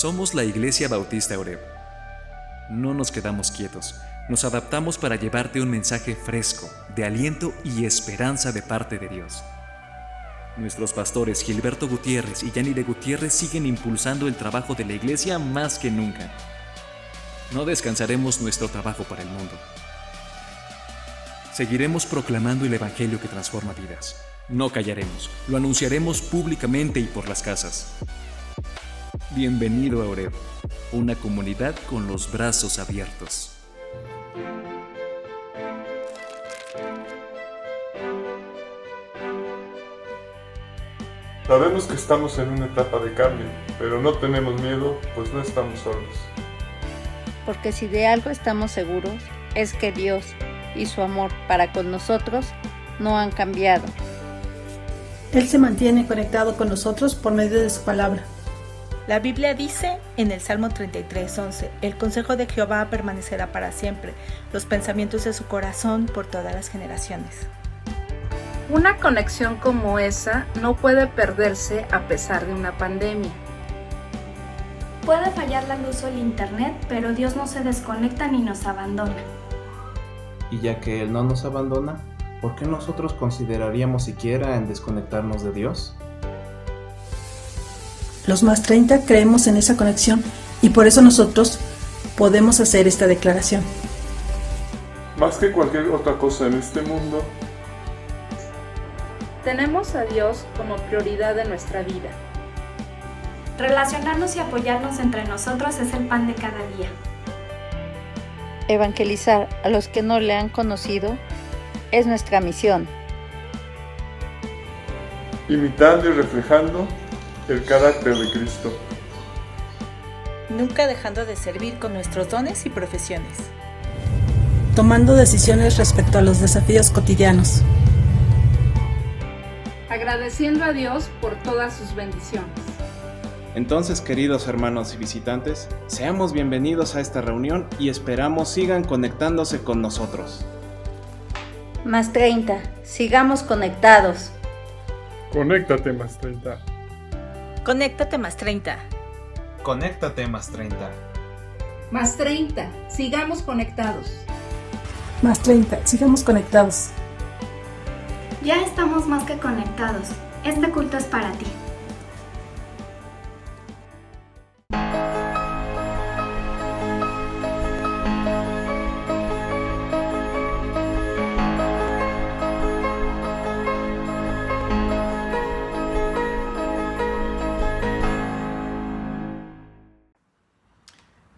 Somos la Iglesia Bautista Oreb. No nos quedamos quietos, nos adaptamos para llevarte un mensaje fresco, de aliento y esperanza de parte de Dios. Nuestros pastores Gilberto Gutiérrez y Yanire Gutiérrez siguen impulsando el trabajo de la Iglesia más que nunca. No descansaremos nuestro trabajo para el mundo. Seguiremos proclamando el Evangelio que transforma vidas. No callaremos, lo anunciaremos públicamente y por las casas. Bienvenido a Oreb, una comunidad con los brazos abiertos. Sabemos que estamos en una etapa de cambio, pero no tenemos miedo, pues no estamos solos. Porque si de algo estamos seguros, es que Dios y su amor para con nosotros no han cambiado. Él se mantiene conectado con nosotros por medio de su palabra. La Biblia dice en el Salmo 33:11, el consejo de Jehová permanecerá para siempre, los pensamientos de su corazón por todas las generaciones. Una conexión como esa no puede perderse a pesar de una pandemia. Puede fallar la luz o el internet, pero Dios no se desconecta ni nos abandona. Y ya que Él no nos abandona, ¿por qué nosotros consideraríamos siquiera en desconectarnos de Dios? Los más 30 creemos en esa conexión y por eso nosotros podemos hacer esta declaración. Más que cualquier otra cosa en este mundo, Tenemos a Dios como prioridad de nuestra vida. Relacionarnos y apoyarnos entre nosotros es el pan de cada día. Evangelizar a los que no le han conocido es nuestra misión. imitando y reflejando el carácter de Cristo. Nunca dejando de servir con nuestros dones y profesiones. Tomando decisiones respecto a los desafíos cotidianos. Agradeciendo a Dios por todas sus bendiciones. Entonces, queridos hermanos y visitantes, seamos bienvenidos a esta reunión y esperamos sigan conectándose con nosotros. Más 30, sigamos conectados. Conéctate más 30. Conéctate más 30. Conéctate más 30. Más 30, sigamos conectados. Más 30, sigamos conectados. Ya estamos más que conectados. Este culto es para ti.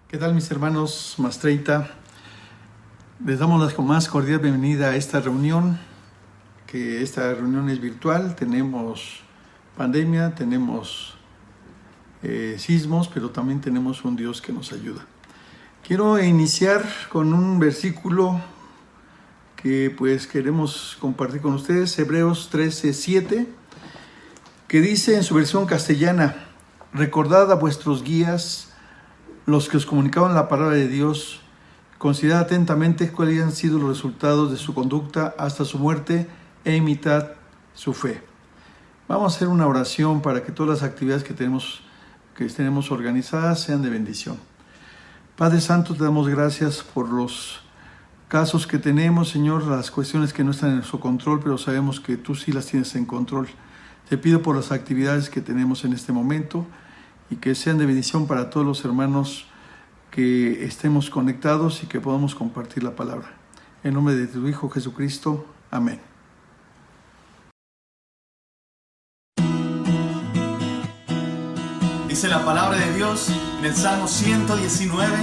¿Qué tal, mis hermanos más 30? Les damos la más cordial bienvenida a esta reunión, que esta reunión es virtual. Tenemos pandemia, tenemos sismos, pero también tenemos un Dios que nos ayuda. Quiero iniciar con un versículo que pues queremos compartir con ustedes, Hebreos 13:7, que dice en su versión castellana: recordad a vuestros guías, los que os comunicaban la palabra de Dios, considerad atentamente cuáles han sido los resultados de su conducta hasta su muerte e imitad su fe. Vamos a hacer una oración para que todas las actividades que tenemos organizadas sean de bendición. Padre Santo, te damos gracias por los casos que tenemos, Señor, las cuestiones que no están en nuestro control, pero sabemos que tú sí las tienes en control. Te pido por las actividades que tenemos en este momento y que sean de bendición para todos los hermanos que estemos conectados y que podamos compartir la palabra. En nombre de tu Hijo Jesucristo. Amén. Dice la palabra de Dios en el Salmo 119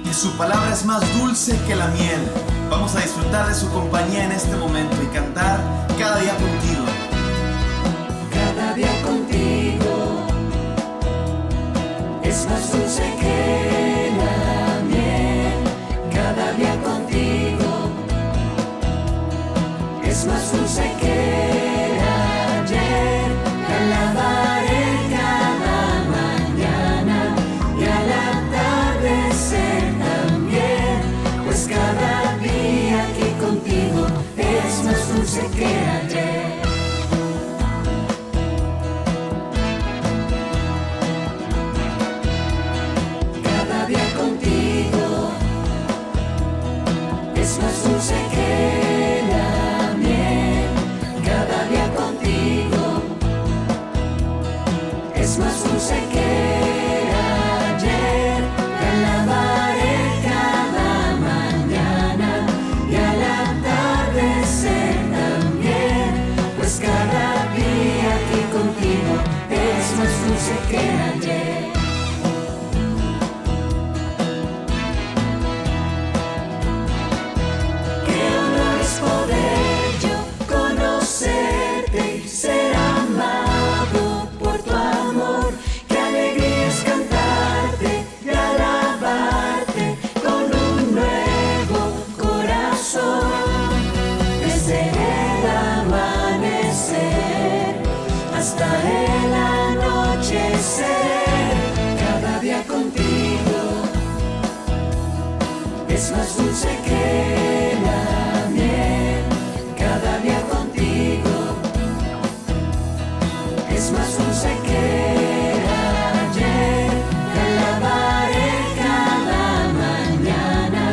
que su palabra es más dulce que la miel. Vamos a disfrutar de su compañía en este momento y cantar cada día contigo. Cada día contigo es más dulce que la miel. Cada día contigo es más dulce que ayer. Te alabaré cada mañana y al atardecer también, pues cada día aquí contigo es más dulce que ayer. es más dulce que ayer. Te alabaré cada mañana y al atardecer también, pues cada día aquí contigo es más dulce que ayer. Qué honor es poder yo conocerte y ser amado por tu amor. Qué alegría es cantarte y alabarte con un nuevo corazón. Desde el amanecer hasta el anochecer, cada día contigo es más dulce que la miel. Cada día contigo es más dulce que ayer. Te alabaré cada mañana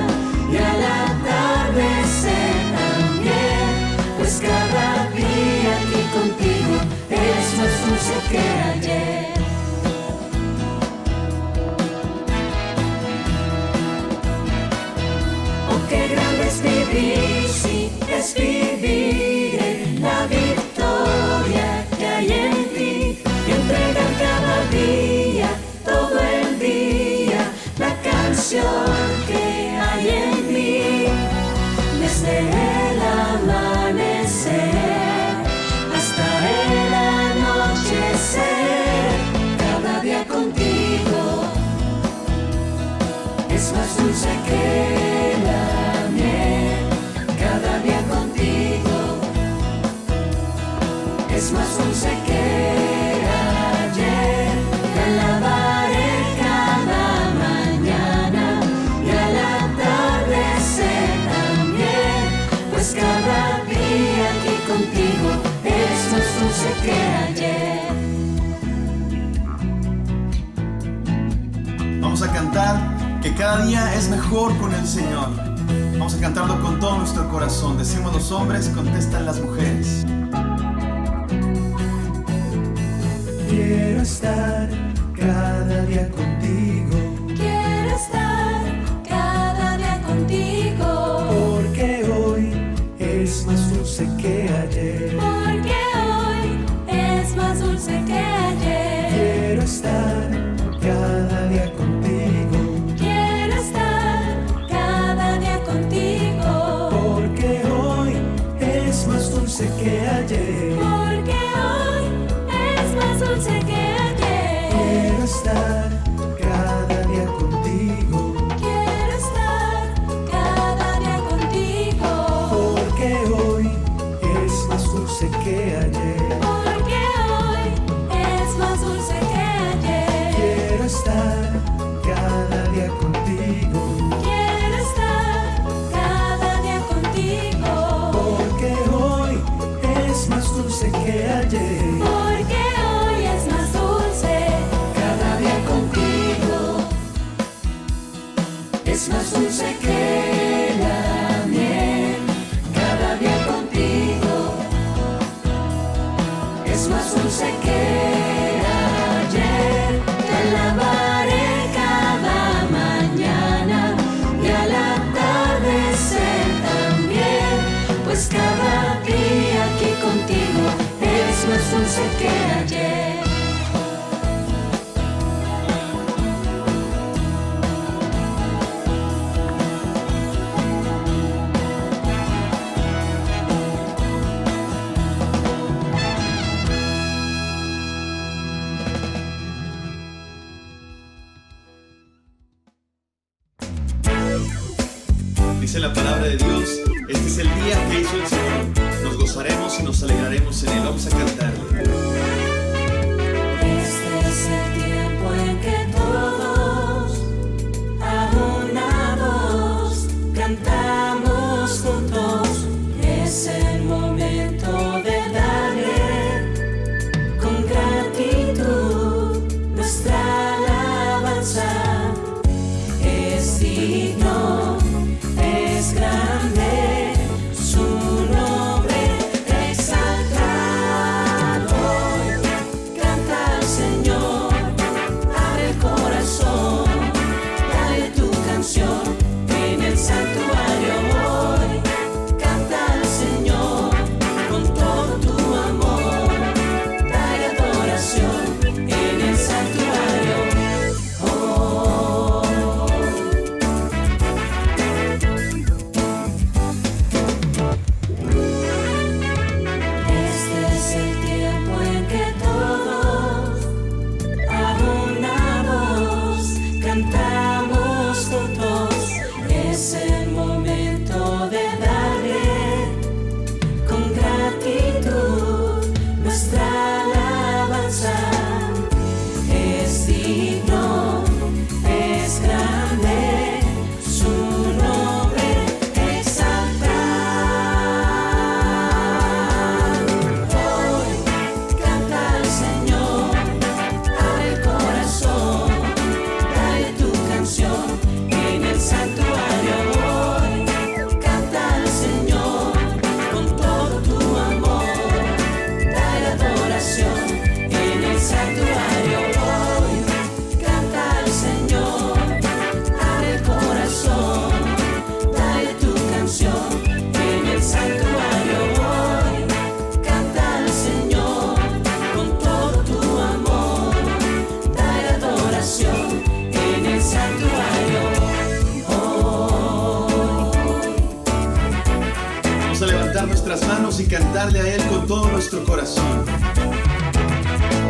y al atardecer también, pues cada día aquí contigo es más dulce que ayer. Oh, qué grande es vivir, sí, es vivir en la victoria que hay en ti y entregar cada día, todo el día, la canción que hay en mí. Desde el amanecer hasta el anochecer, cada día contigo es más dulce que la miel. Cada día contigo es más dulce que ayer. Te alabaré cada mañana y al atardecer también, pues cada día aquí contigo es más dulce que ayer. Vamos a cantar que cada día es mejor con el Señor. Vamos a cantarlo con todo nuestro corazón. Decimos los hombres, contestan las mujeres. Quiero estar cada día contigo. Quiero estar cada día contigo. Porque hoy es más dulce que ayer. Porque hoy es más dulce que ayer. Quiero estar cada día contigo. Quiero estar cada día contigo. Porque hoy es más dulce que ayer. Porque hoy es más dulce que ayer. Quiero estar cada día contigo. Quiero estar cada día contigo. Porque hoy es más dulce que ayer. Porque hoy es más dulce que ayer. Quiero estar cada día contigo. Quiero estar cada día contigo. Porque hoy es más dulce que ayer. Porque hoy es más dulce cada día contigo. Es más dulce que la miel. Cada día contigo es más dulce que ayer. Te alabaré cada mañana y al atardecer también, pues cada día aquí contigo es más dulce que ayer. Dice la palabra de Dios, este es el día que hizo el Señor. Nos gozaremos y nos alegraremos en él. Vamos a cantarle. Este es el tiempo en que todos, aunados, cantamos juntos. Es el momento de darle con gratitud nuestra alabanza. Es digno, es grande, su nombre exaltado. manos y cantarle a Él con todo nuestro corazón.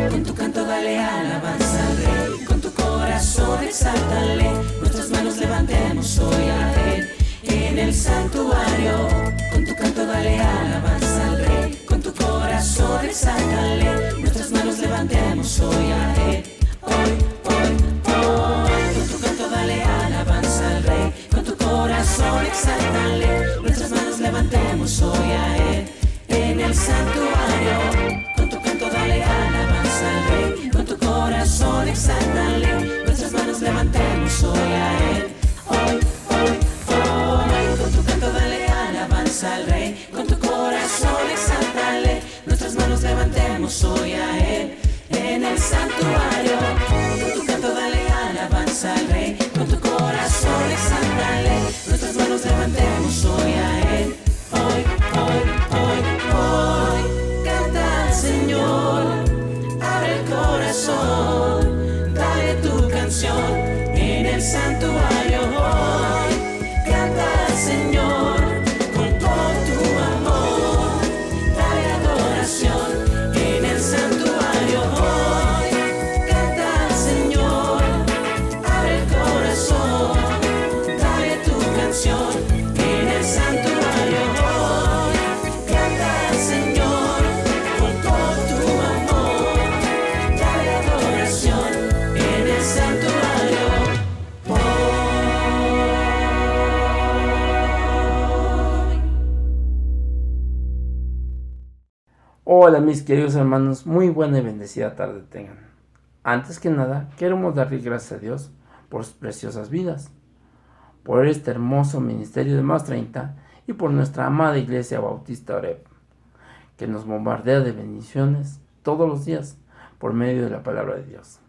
Con tu canto dale alabanza al Rey, con tu corazón exáltale, nuestras manos levantemos hoy a Él en el santuario. Con tu canto dale alabanza al Rey, con tu corazón exáltale, nuestras manos levantemos hoy a Él. Hoy. Con tu canto dale alabanza al Rey, con tu corazón exáltale, nuestras manos levantemos hoy a Él en el santuario. Con tu canto dale alabanza al Rey, con tu corazón exáltale, nuestras manos levantemos hoy a Él. Hoy. Con tu canto dale alabanza al Rey, con tu corazón exáltale, nuestras manos levantemos hoy a Él en el santuario. Con tu canto dale alabanza al Rey, con tu corazón exáltale, nuestras manos levantemos hoy a Él. Hoy. Canta al Señor, abre el corazón, dale tu canción en el santuario. Hoy canta al Señor con todo tu amor, dale adoración en el santuario. Hoy canta al Señor, abre el corazón, dale tu canción en el santuario. Hoy canta al Señor con todo tu amor, dale adoración en el santuario. Hola mis queridos hermanos, muy buena y bendecida tarde tengan. Antes que nada, queremos darle gracias a Dios por sus preciosas vidas, por este hermoso ministerio de Más 30 y por nuestra amada Iglesia Bautista Oreb, que nos bombardea de bendiciones todos los días por medio de la palabra de Dios.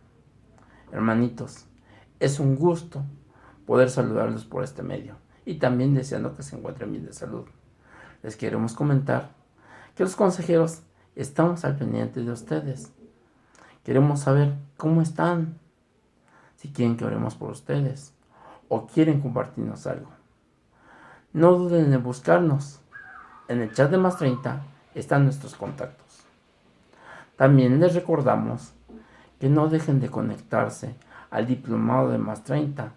Hermanitos, es un gusto poder saludarlos por este medio y también deseando que se encuentren bien de salud. Les queremos comentar que los consejeros estamos al pendiente de ustedes. Queremos saber cómo están, si quieren que oremos por ustedes o quieren compartirnos algo. No duden en buscarnos. En el chat de Más 30 están nuestros contactos. También les recordamos que no dejen de conectarse al diplomado de Más 30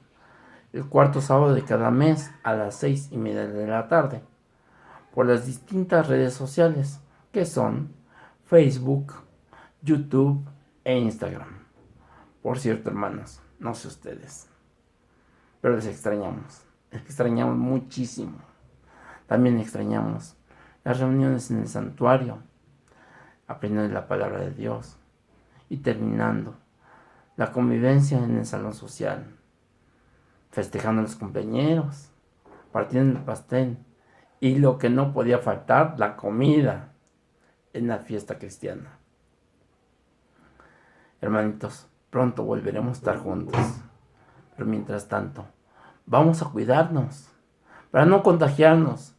el cuarto sábado de cada mes a las 6:30 de la tarde por las distintas redes sociales que son Facebook, YouTube e Instagram. Por cierto, hermanos, no sé ustedes, pero les extrañamos muchísimo. También extrañamos las reuniones en el santuario, aprendiendo la palabra de Dios y terminando la convivencia en el salón social, festejando a los compañeros, partiendo el pastel y lo que no podía faltar, la comida en la fiesta cristiana. Hermanitos, pronto volveremos a estar juntos, pero mientras tanto, vamos a cuidarnos para no contagiarnos.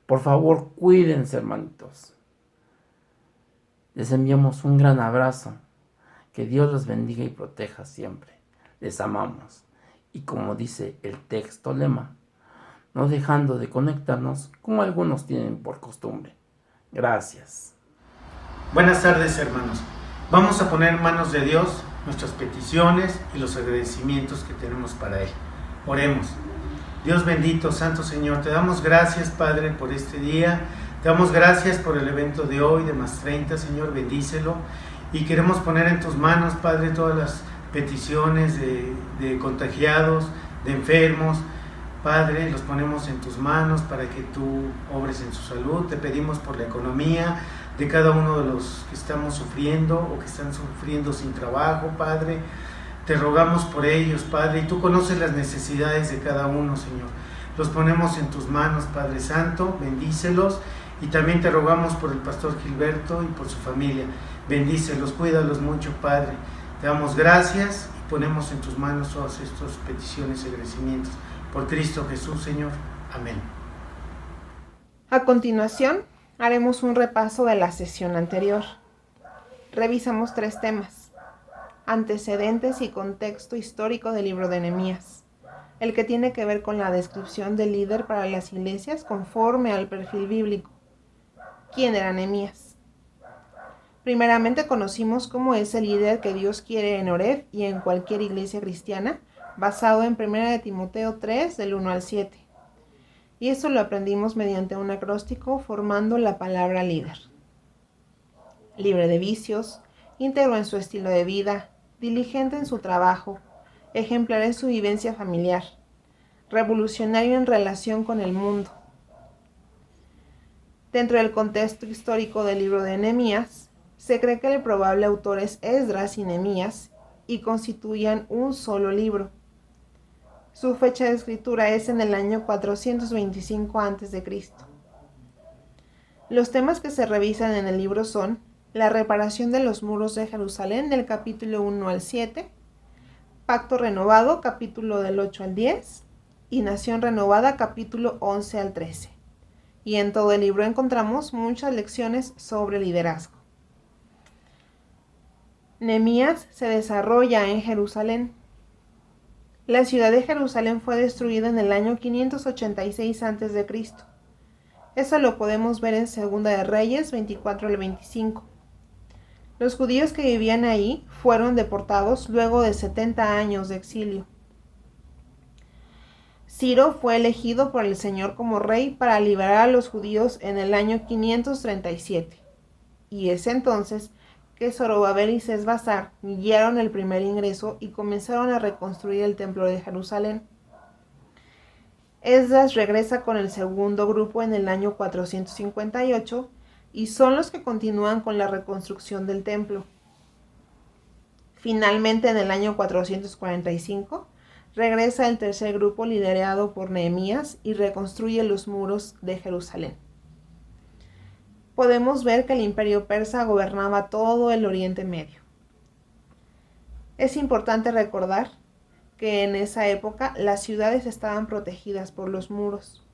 Por favor, cuídense, hermanitos. Les enviamos un gran abrazo. Que Dios los bendiga y proteja siempre. Les amamos. Y como dice el texto lema, no dejando de conectarnos como algunos tienen por costumbre. Gracias. Buenas tardes, hermanos. Vamos a poner en manos de Dios nuestras peticiones y los agradecimientos que tenemos para Él. Oremos. Dios bendito, Santo Señor, te damos gracias, Padre, por este día. Te damos gracias por el evento de hoy de Más 30, Señor, bendícelo. Y queremos poner en tus manos, Padre, todas las peticiones de contagiados, de enfermos. Padre, los ponemos en tus manos para que tú obres en su salud. Te pedimos por la economía de cada uno de los que estamos sufriendo o que están sufriendo sin trabajo, Padre. Te rogamos por ellos, Padre, y tú conoces las necesidades de cada uno, Señor. Los ponemos en tus manos, Padre Santo, bendícelos. Y también te rogamos por el pastor Gilberto y por su familia. Bendícelos, cuídalos mucho, Padre. Te damos gracias y ponemos en tus manos todas estas peticiones y agradecimientos. Por Cristo Jesús, Señor. Amén. A continuación, haremos un repaso de la sesión anterior. Revisamos 3 temas: antecedentes y contexto histórico del libro de Nehemías, el que tiene que ver con la descripción del líder para las iglesias conforme al perfil bíblico. ¿Quién era Nehemías? Primeramente conocimos cómo es el líder que Dios quiere en Oreb y en cualquier iglesia cristiana, basado en 1 de Timoteo 3, del 1 al 7. Y esto lo aprendimos mediante un acróstico formando la palabra líder. Libre de vicios, íntegro en su estilo de vida, diligente en su trabajo, ejemplar en su vivencia familiar, revolucionario en relación con el mundo. Dentro del contexto histórico del libro de Nehemías, se cree que el probable autor es Esdras y Nehemías y constituían un solo libro. Su fecha de escritura es en el año 425 a.C. Los temas que se revisan en el libro son la reparación de los muros de Jerusalén del capítulo 1 al 7, Pacto renovado capítulo del 8 al 10 y Nación renovada capítulo 11 al 13. Y en todo el libro encontramos muchas lecciones sobre liderazgo. Nehemías se desarrolla en Jerusalén. La ciudad de Jerusalén fue destruida en el año 586 a.C. Eso lo podemos ver en 2 de Reyes 24 al 25. Los judíos que vivían ahí fueron deportados luego de 70 años de exilio. Ciro fue elegido por el Señor como rey para liberar a los judíos en el año 537. Y es entonces que Zorobabel y Sesbazar guiaron el primer ingreso y comenzaron a reconstruir el templo de Jerusalén. Esdras regresa con el segundo grupo en el año 458 y son los que continúan con la reconstrucción del templo. Finalmente, en el año 445, regresa el tercer grupo liderado por Nehemías y reconstruye los muros de Jerusalén. Podemos ver que el imperio persa gobernaba todo el Oriente Medio. Es importante recordar que en esa época las ciudades estaban protegidas por los muros.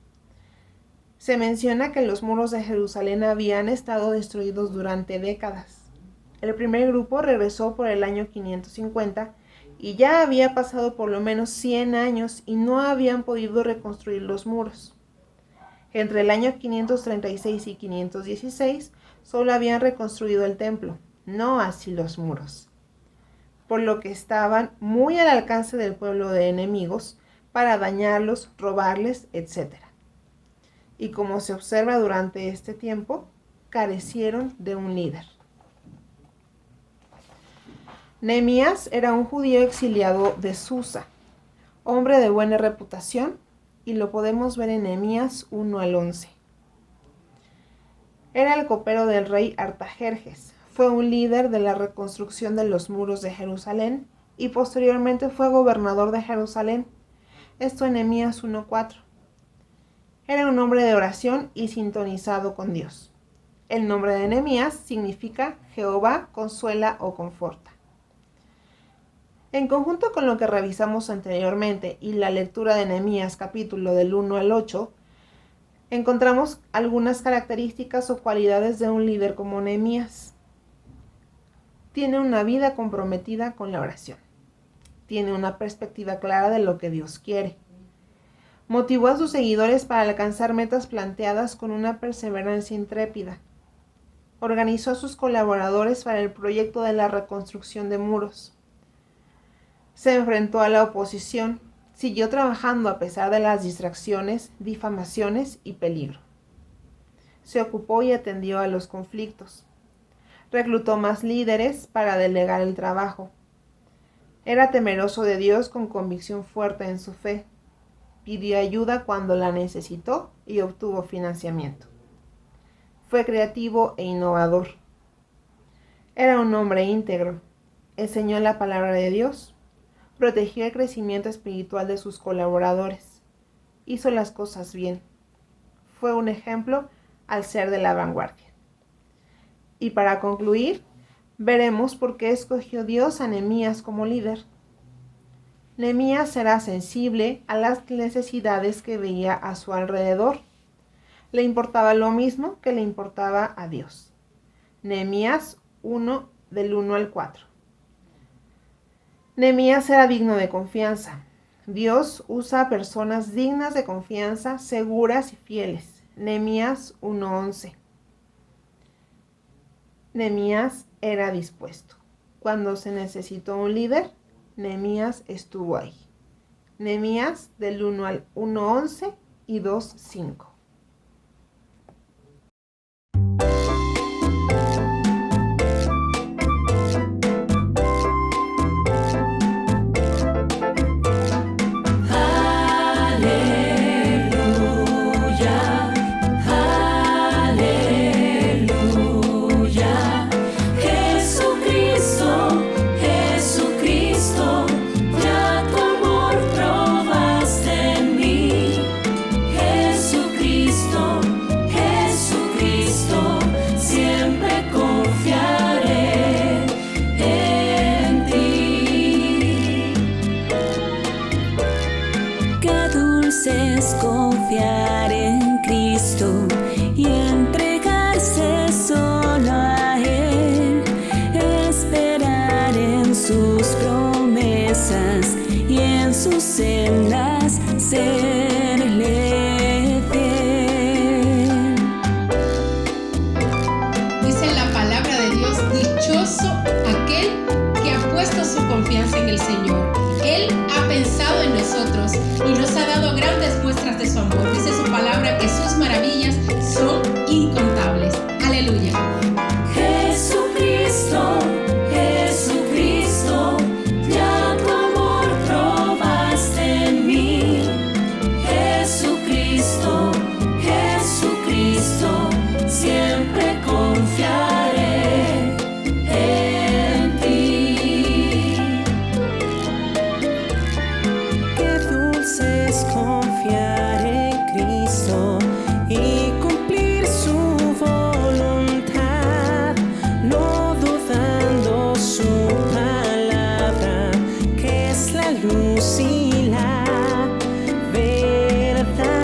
Se menciona que los muros de Jerusalén habían estado destruidos durante décadas. El primer grupo regresó por el año 550 y ya había pasado por lo menos 100 años y no habían podido reconstruir los muros. Entre el año 536 y 516 solo habían reconstruido el templo, no así los muros, por lo que estaban muy al alcance del pueblo de enemigos para dañarlos, robarles, etc. Y como se observa durante este tiempo, carecieron de un líder. Nehemías era un judío exiliado de Susa, hombre de buena reputación, y lo podemos ver en Nehemías 1 al 11. Era el copero del rey Artajerjes, fue un líder de la reconstrucción de los muros de Jerusalén y posteriormente fue gobernador de Jerusalén, esto en Nehemías 1:4. Era un hombre de oración y sintonizado con Dios. El nombre de Nehemías significa Jehová consuela o conforta. En conjunto con lo que revisamos anteriormente y la lectura de Nehemías capítulo del 1 al 8, encontramos algunas características o cualidades de un líder como Nehemías. Tiene una vida comprometida con la oración. Tiene una perspectiva clara de lo que Dios quiere. Motivó a sus seguidores para alcanzar metas planteadas con una perseverancia intrépida. Organizó a sus colaboradores para el proyecto de la reconstrucción de muros. Se enfrentó a la oposición, siguió trabajando a pesar de las distracciones, difamaciones y peligro. Se ocupó y atendió a los conflictos. Reclutó más líderes para delegar el trabajo. Era temeroso de Dios con convicción fuerte en su fe. Pidió ayuda cuando la necesitó y obtuvo financiamiento. Fue creativo e innovador. Era un hombre íntegro. Enseñó la palabra de Dios. Protegió el crecimiento espiritual de sus colaboradores. Hizo las cosas bien. Fue un ejemplo al ser de la vanguardia. Y para concluir, veremos por qué escogió Dios a Nehemías como líder. Nehemías era sensible a las necesidades que veía a su alrededor. Le importaba lo mismo que le importaba a Dios. Nehemías 1 del 1 al 4. Nehemías era digno de confianza. Dios usa a personas dignas de confianza, seguras y fieles. Nehemías 1:11. Nehemías era dispuesto. Cuando se necesitó un líder, Nehemías estuvo ahí. Nehemías del 1 al 1:11 y 2:5. Es confiar en Cristo y entregarse solo a Él, esperar en sus promesas y en sus sendas serle fiel. Dice la palabra de Dios: dichoso aquel que ha puesto su confianza en el Señor. Él ha pensado en nosotros y nos ha dado grandes muestras de su amor. Dice su palabra que sus maravillas son incontables. Aleluya. Jesucristo, Jesucristo, ya tu amor probaste en mí. Jesucristo, Jesucristo, siempre confiaré en ti. Qué dulce es confiar en Cristo y cumplir su voluntad, no dudando su palabra, que es la luz y la verdad.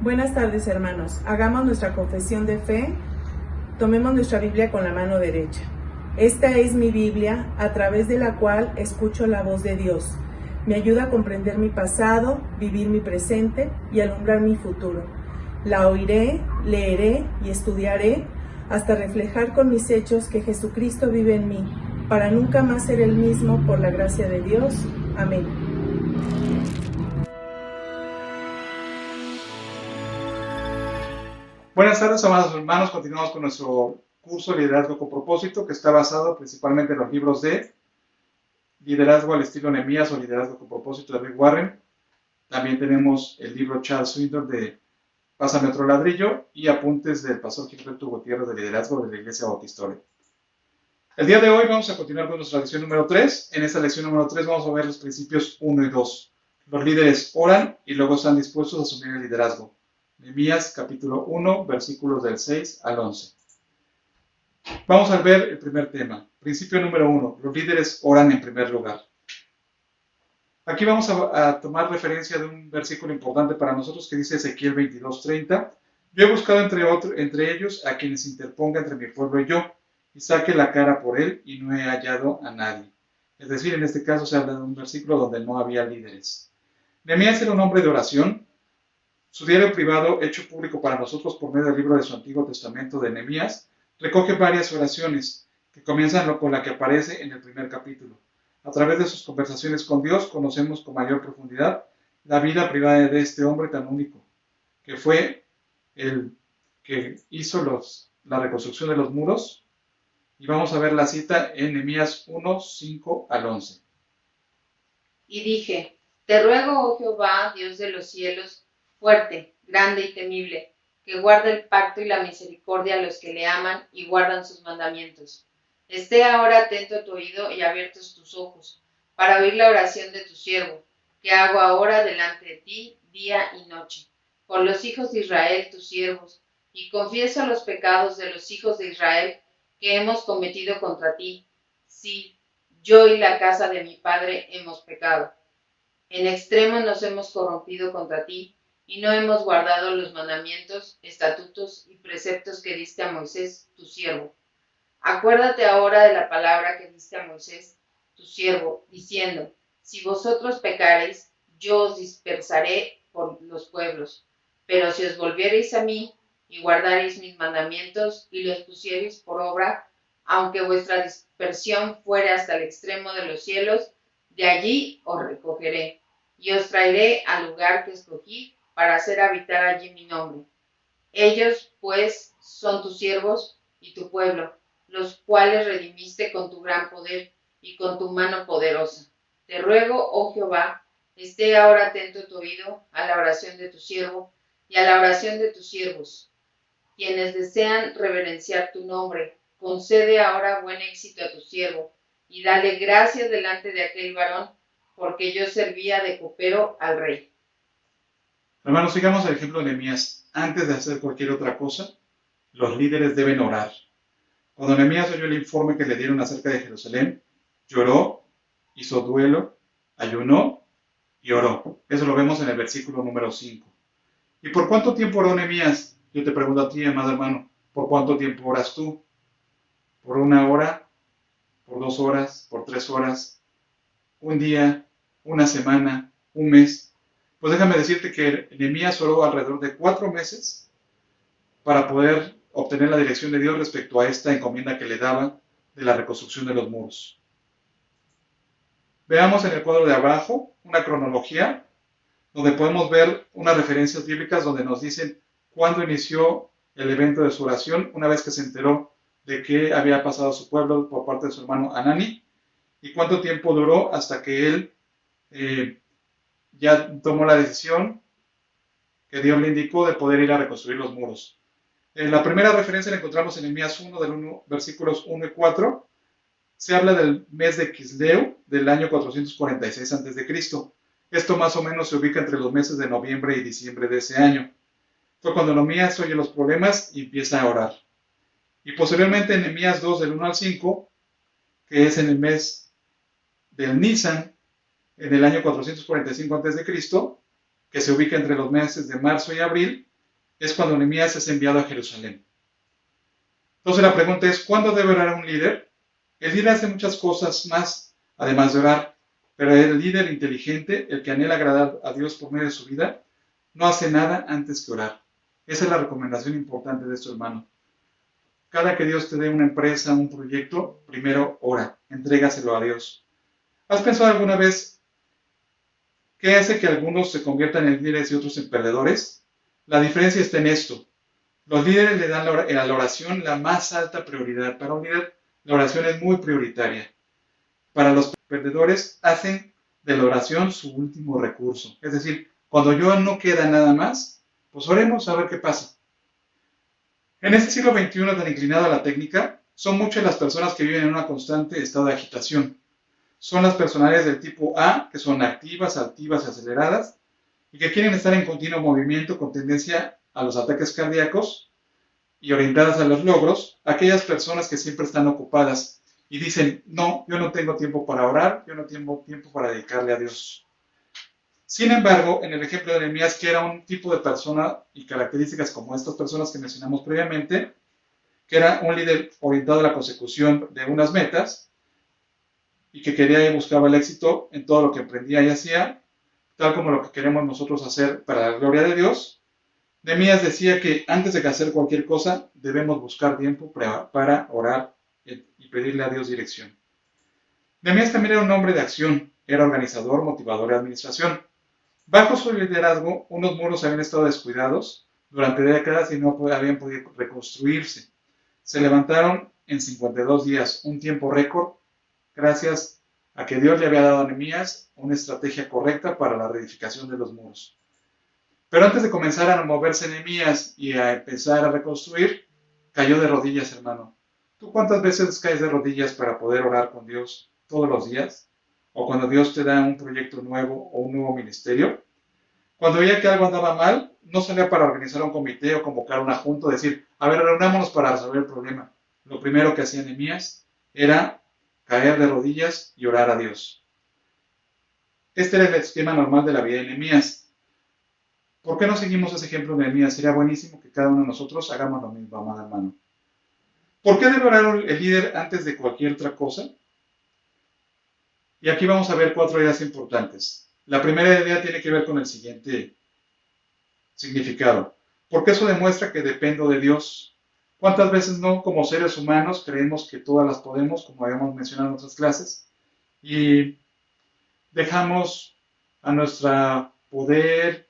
Buenas tardes, hermanos. Hagamos nuestra confesión de fe. Tomemos nuestra Biblia con la mano derecha. Esta es mi Biblia, a través de la cual escucho la voz de Dios. Me ayuda a comprender mi pasado, vivir mi presente y alumbrar mi futuro. La oiré, leeré y estudiaré hasta reflejar con mis hechos que Jesucristo vive en mí, para nunca más ser el mismo por la gracia de Dios. Amén. Buenas tardes, amados hermanos. Continuamos con nuestro curso Liderazgo con Propósito, que está basado principalmente en los libros de Liderazgo al estilo Nehemías o Liderazgo con Propósito de Rick Warren. También tenemos el libro Charles Swindoll de Pásame otro ladrillo y apuntes del pastor Gilberto Gutiérrez de Liderazgo de la Iglesia Bautista. El día de hoy vamos a continuar con nuestra lección número 3. En esta lección número 3 vamos a ver los principios 1 y 2. Los líderes oran y luego están dispuestos a asumir el liderazgo. Nehemías capítulo 1, versículos del 6 al 11. Vamos a ver el primer tema. Principio número 1. Los líderes oran en primer lugar. Aquí vamos a tomar referencia de un versículo importante para nosotros que dice Ezequiel 22:30. Yo he buscado entre ellos a quienes interponga entre mi pueblo y yo, y saque la cara por él y no he hallado a nadie. Es decir, en este caso se habla de un versículo donde no había líderes. Nehemías era un hombre de oración. Su diario privado, hecho público para nosotros por medio del libro de su Antiguo Testamento de Nehemías, recoge varias oraciones que comienzan con la que aparece en el primer capítulo. A través de sus conversaciones con Dios conocemos con mayor profundidad la vida privada de este hombre tan único, que fue el que hizo la reconstrucción de los muros. Y vamos a ver la cita en Nehemías 1, 5 al 11. Y dije, te ruego, oh Jehová, Dios de los cielos, fuerte, grande y temible, que guarde el pacto y la misericordia a los que le aman y guardan sus mandamientos. Esté ahora atento a tu oído y abiertos tus ojos, para oír la oración de tu siervo, que hago ahora delante de ti, día y noche, por los hijos de Israel, tus siervos, y confieso los pecados de los hijos de Israel que hemos cometido contra ti. Sí, yo y la casa de mi padre hemos pecado. En extremo nos hemos corrompido contra ti, y no hemos guardado los mandamientos, estatutos y preceptos que diste a Moisés, tu siervo. Acuérdate ahora de la palabra que diste a Moisés, tu siervo, diciendo, si vosotros pecareis, yo os dispersaré por los pueblos. Pero si os volviereis a mí, y guardareis mis mandamientos, y los pusiereis por obra, aunque vuestra dispersión fuere hasta el extremo de los cielos, de allí os recogeré, y os traeré al lugar que escogí, para hacer habitar allí mi nombre. Ellos, pues, son tus siervos y tu pueblo, los cuales redimiste con tu gran poder y con tu mano poderosa. Te ruego, oh Jehová, esté ahora atento tu oído a la oración de tu siervo y a la oración de tus siervos, quienes desean reverenciar tu nombre. Concede ahora buen éxito a tu siervo, y dale gracias delante de aquel varón, porque yo servía de copero al rey. Hermanos, sigamos el ejemplo de Nehemías. Antes de hacer cualquier otra cosa, los líderes deben orar. Cuando Nehemías oyó el informe que le dieron acerca de Jerusalén, lloró, hizo duelo, ayunó y oró. Eso lo vemos en el versículo número 5. ¿Y por cuánto tiempo oró Nehemías? Yo te pregunto a ti, amado hermano, ¿por cuánto tiempo oras tú? ¿Por 1 hora? ¿Por 2 horas? ¿Por 3 horas? ¿Un día? ¿Una semana? ¿Un mes? Pues déjame decirte que Nehemías oró alrededor de 4 meses para poder obtener la dirección de Dios respecto a esta encomienda que le daba de la reconstrucción de los muros. Veamos en el cuadro de abajo una cronología donde podemos ver unas referencias bíblicas donde nos dicen cuándo inició el evento de su oración, una vez que se enteró de qué había pasado a su pueblo por parte de su hermano Hanani, y cuánto tiempo duró hasta que él ya tomó la decisión que Dios le indicó de poder ir a reconstruir los muros. La primera referencia la encontramos en Nehemías 1, versículos 1 y 4. Se habla del mes de Quisleu del año 446 a.C. Esto más o menos se ubica entre los meses de noviembre y diciembre de ese año. Fue cuando Nehemías oye los problemas y empieza a orar. Y posteriormente en Nehemías 2 del 1 al 5, que es en el mes del Nisan, en el año 445 a.C., que se ubica entre los meses de marzo y abril, es cuando Nehemías es enviado a Jerusalén. Entonces la pregunta es, ¿cuándo debe orar un líder? El líder hace muchas cosas más, además de orar, pero el líder inteligente, el que anhela agradar a Dios por medio de su vida, no hace nada antes que orar. Esa es la recomendación importante de esto, hermano. Cada que Dios te dé una empresa, un proyecto, primero ora, entrégaselo a Dios. ¿Has pensado alguna vez qué hace que algunos se conviertan en líderes y otros en perdedores? La diferencia está en esto. Los líderes le dan a la oración la más alta prioridad. Para un líder, la oración es muy prioritaria. Para los perdedores, hacen de la oración su último recurso. Es decir, cuando ya no queda nada más, pues oremos a ver qué pasa. En este siglo XXI tan inclinado a la técnica, son muchas las personas que viven en un constante estado de agitación. Son las personalidades del tipo A, que son activas, altivas y aceleradas, y que quieren estar en continuo movimiento con tendencia a los ataques cardíacos y orientadas a los logros. Aquellas personas que siempre están ocupadas y dicen, no, yo no tengo tiempo para orar, yo no tengo tiempo para dedicarle a Dios. Sin embargo, en el ejemplo de Nehemías, que era un tipo de persona y características como estas personas que mencionamos previamente, que era un líder orientado a la consecución de unas metas y que quería y buscaba el éxito en todo lo que emprendía y hacía, tal como lo que queremos nosotros hacer para la gloria de Dios. Nehemías decía que antes de hacer cualquier cosa debemos buscar tiempo para orar y pedirle a Dios dirección. Nehemías también era un hombre de acción, era organizador, motivador y administración. Bajo su liderazgo, unos muros habían estado descuidados durante décadas y no habían podido reconstruirse. Se levantaron en 52 días, un tiempo récord, gracias a que Dios le había dado a Nehemías una estrategia correcta para la reedificación de los muros. Pero antes de comenzar a moverse Nehemías y a empezar a reconstruir, cayó de rodillas, hermano. ¿Tú cuántas veces caes de rodillas para poder orar con Dios todos los días? ¿O cuando Dios te da un proyecto nuevo o un nuevo ministerio? Cuando veía que algo andaba mal, no salía para organizar un comité o convocar una junta, decir, a ver, reunámonos para resolver el problema. Lo primero que hacía Nehemías era caer de rodillas y orar a Dios. Este era el esquema normal de la vida de Nehemías. ¿Por qué no seguimos ese ejemplo de Nehemías? Sería buenísimo que cada uno de nosotros hagamos lo mismo, amado hermano. ¿Por qué debe orar el líder antes de cualquier otra cosa? Y aquí vamos a ver 4 ideas importantes. La primera idea tiene que ver con el siguiente significado. Porque eso demuestra que dependo de Dios. ¿Cuántas veces no, como seres humanos, creemos que todas las podemos, como habíamos mencionado en otras clases, y dejamos a nuestro poder,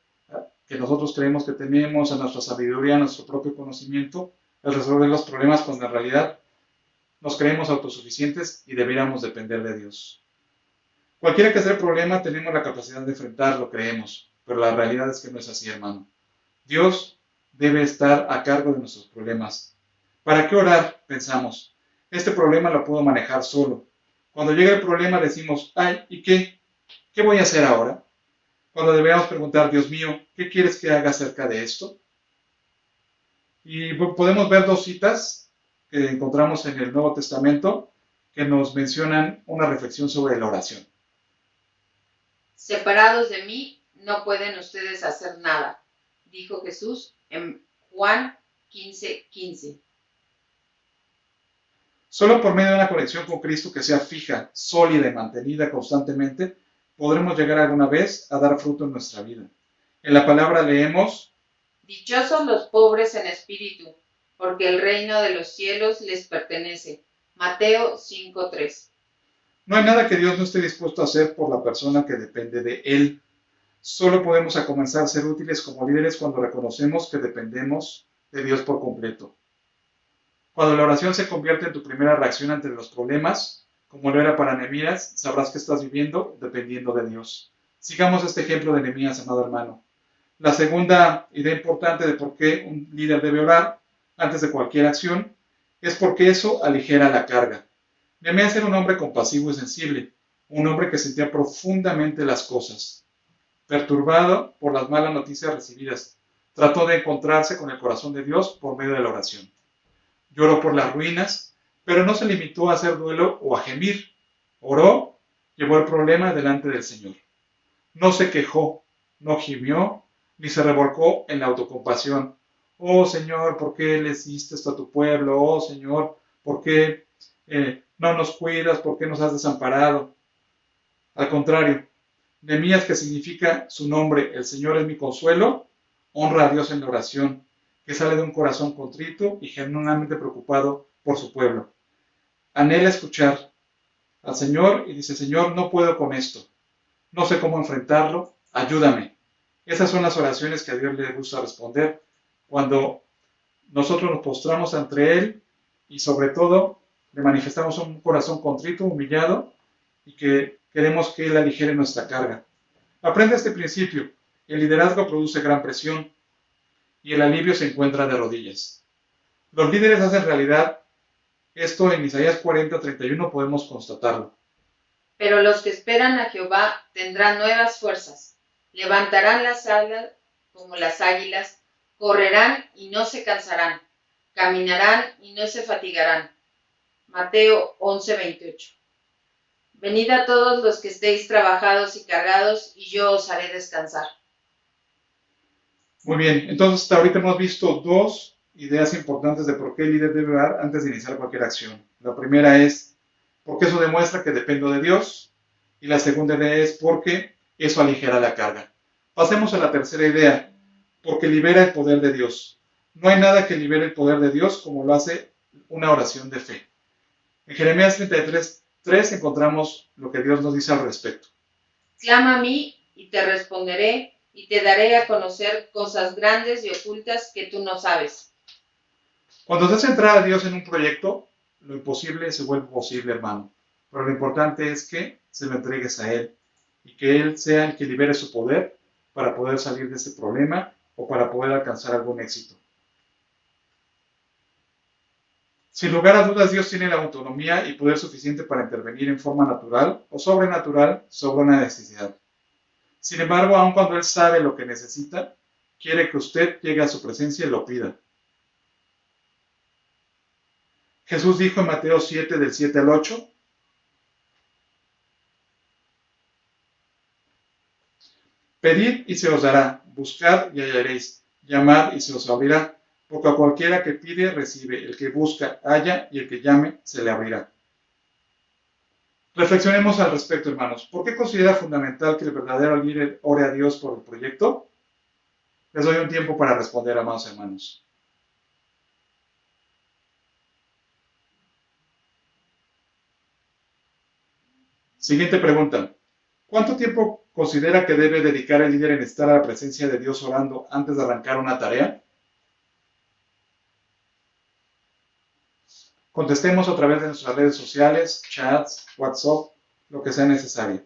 que nosotros creemos que tenemos, a nuestra sabiduría, a nuestro propio conocimiento, el resolver los problemas cuando en realidad nos creemos autosuficientes y deberíamos depender de Dios? Cualquiera que sea el problema, tenemos la capacidad de enfrentarlo, creemos, pero la realidad es que no es así, hermano. Dios debe estar a cargo de nuestros problemas. ¿Para qué orar? Pensamos. Este problema lo puedo manejar solo. Cuando llega el problema decimos, ay, ¿y qué? ¿Qué voy a hacer ahora? Cuando deberíamos preguntar, Dios mío, ¿qué quieres que haga acerca de esto? Y podemos ver 2 citas que encontramos en el Nuevo Testamento que nos mencionan una reflexión sobre la oración. Separados de mí, no pueden ustedes hacer nada, dijo Jesús en Juan 15:15. Solo por medio de una conexión con Cristo que sea fija, sólida y mantenida constantemente, podremos llegar alguna vez a dar fruto en nuestra vida. En la palabra leemos, dichosos los pobres en espíritu, porque el reino de los cielos les pertenece. Mateo 5:3. No hay nada que Dios no esté dispuesto a hacer por la persona que depende de Él. Solo podemos comenzar a ser útiles como líderes cuando reconocemos que dependemos de Dios por completo. Cuando la oración se convierte en tu primera reacción ante los problemas, como lo era para Nehemías, sabrás que estás viviendo dependiendo de Dios. Sigamos este ejemplo de Nehemías, amado hermano. La segunda idea importante de por qué un líder debe orar antes de cualquier acción es porque eso aligera la carga. Nehemías era un hombre compasivo y sensible, un hombre que sentía profundamente las cosas. Perturbado por las malas noticias recibidas, trató de encontrarse con el corazón de Dios por medio de la oración. Lloró por las ruinas, pero no se limitó a hacer duelo o a gemir. Oró, llevó el problema delante del Señor. No se quejó, no gimió, ni se revolcó en la autocompasión. Oh Señor, ¿por qué le hiciste esto a tu pueblo? Oh Señor, ¿por qué no nos cuidas? ¿Por qué nos has desamparado? Al contrario, Nehemías, que significa su nombre, el Señor es mi consuelo, honra a Dios en la oración, que sale de un corazón contrito y genuinamente preocupado por su pueblo. Anhela escuchar al Señor y dice, Señor, no puedo con esto, no sé cómo enfrentarlo, ayúdame. Esas son las oraciones que a Dios le gusta responder cuando nosotros nos postramos ante Él y sobre todo le manifestamos un corazón contrito, humillado y que queremos que Él aligere nuestra carga. Aprende este principio. El liderazgo produce gran presión y el alivio se encuentra de rodillas. Los líderes hacen realidad esto en Isaías 40:31 podemos constatarlo. Pero los que esperan a Jehová tendrán nuevas fuerzas, levantarán las alas como las águilas, correrán y no se cansarán, caminarán y no se fatigarán. Mateo 11:28. Venid a todos los que estéis trabajados y cargados, y yo os haré descansar. Muy bien, entonces hasta ahorita hemos visto 2 ideas importantes de por qué el líder debe orar antes de iniciar cualquier acción. La primera es porque eso demuestra que dependo de Dios, y la segunda idea es porque eso aligera la carga. Pasemos a la tercera idea, porque libera el poder de Dios. No hay nada que libere el poder de Dios como lo hace una oración de fe. En Jeremías 33:3 encontramos lo que Dios nos dice al respecto. Clama a mí y te responderé y te daré a conocer cosas grandes y ocultas que tú no sabes. Cuando se hace entrar a Dios en un proyecto, lo imposible se vuelve posible, hermano. Pero lo importante es que se lo entregues a Él y que Él sea el que libere su poder para poder salir de ese problema o para poder alcanzar algún éxito. Sin lugar a dudas, Dios tiene la autonomía y poder suficiente para intervenir en forma natural o sobrenatural sobre una necesidad. Sin embargo, aun cuando Él sabe lo que necesita, quiere que usted llegue a su presencia y lo pida. Jesús dijo en Mateo 7, del 7 al 8, pedid y se os dará, buscad y hallaréis, llamad y se os abrirá, porque a cualquiera que pide recibe, el que busca halla y el que llame se le abrirá. Reflexionemos al respecto, hermanos. ¿Por qué considera fundamental que el verdadero líder ore a Dios por el proyecto? Les doy un tiempo para responder, amados hermanos. Siguiente pregunta. ¿Cuánto tiempo considera que debe dedicar el líder en estar a la presencia de Dios orando antes de arrancar una tarea? Contestemos a través de nuestras redes sociales, chats, WhatsApp, lo que sea necesario.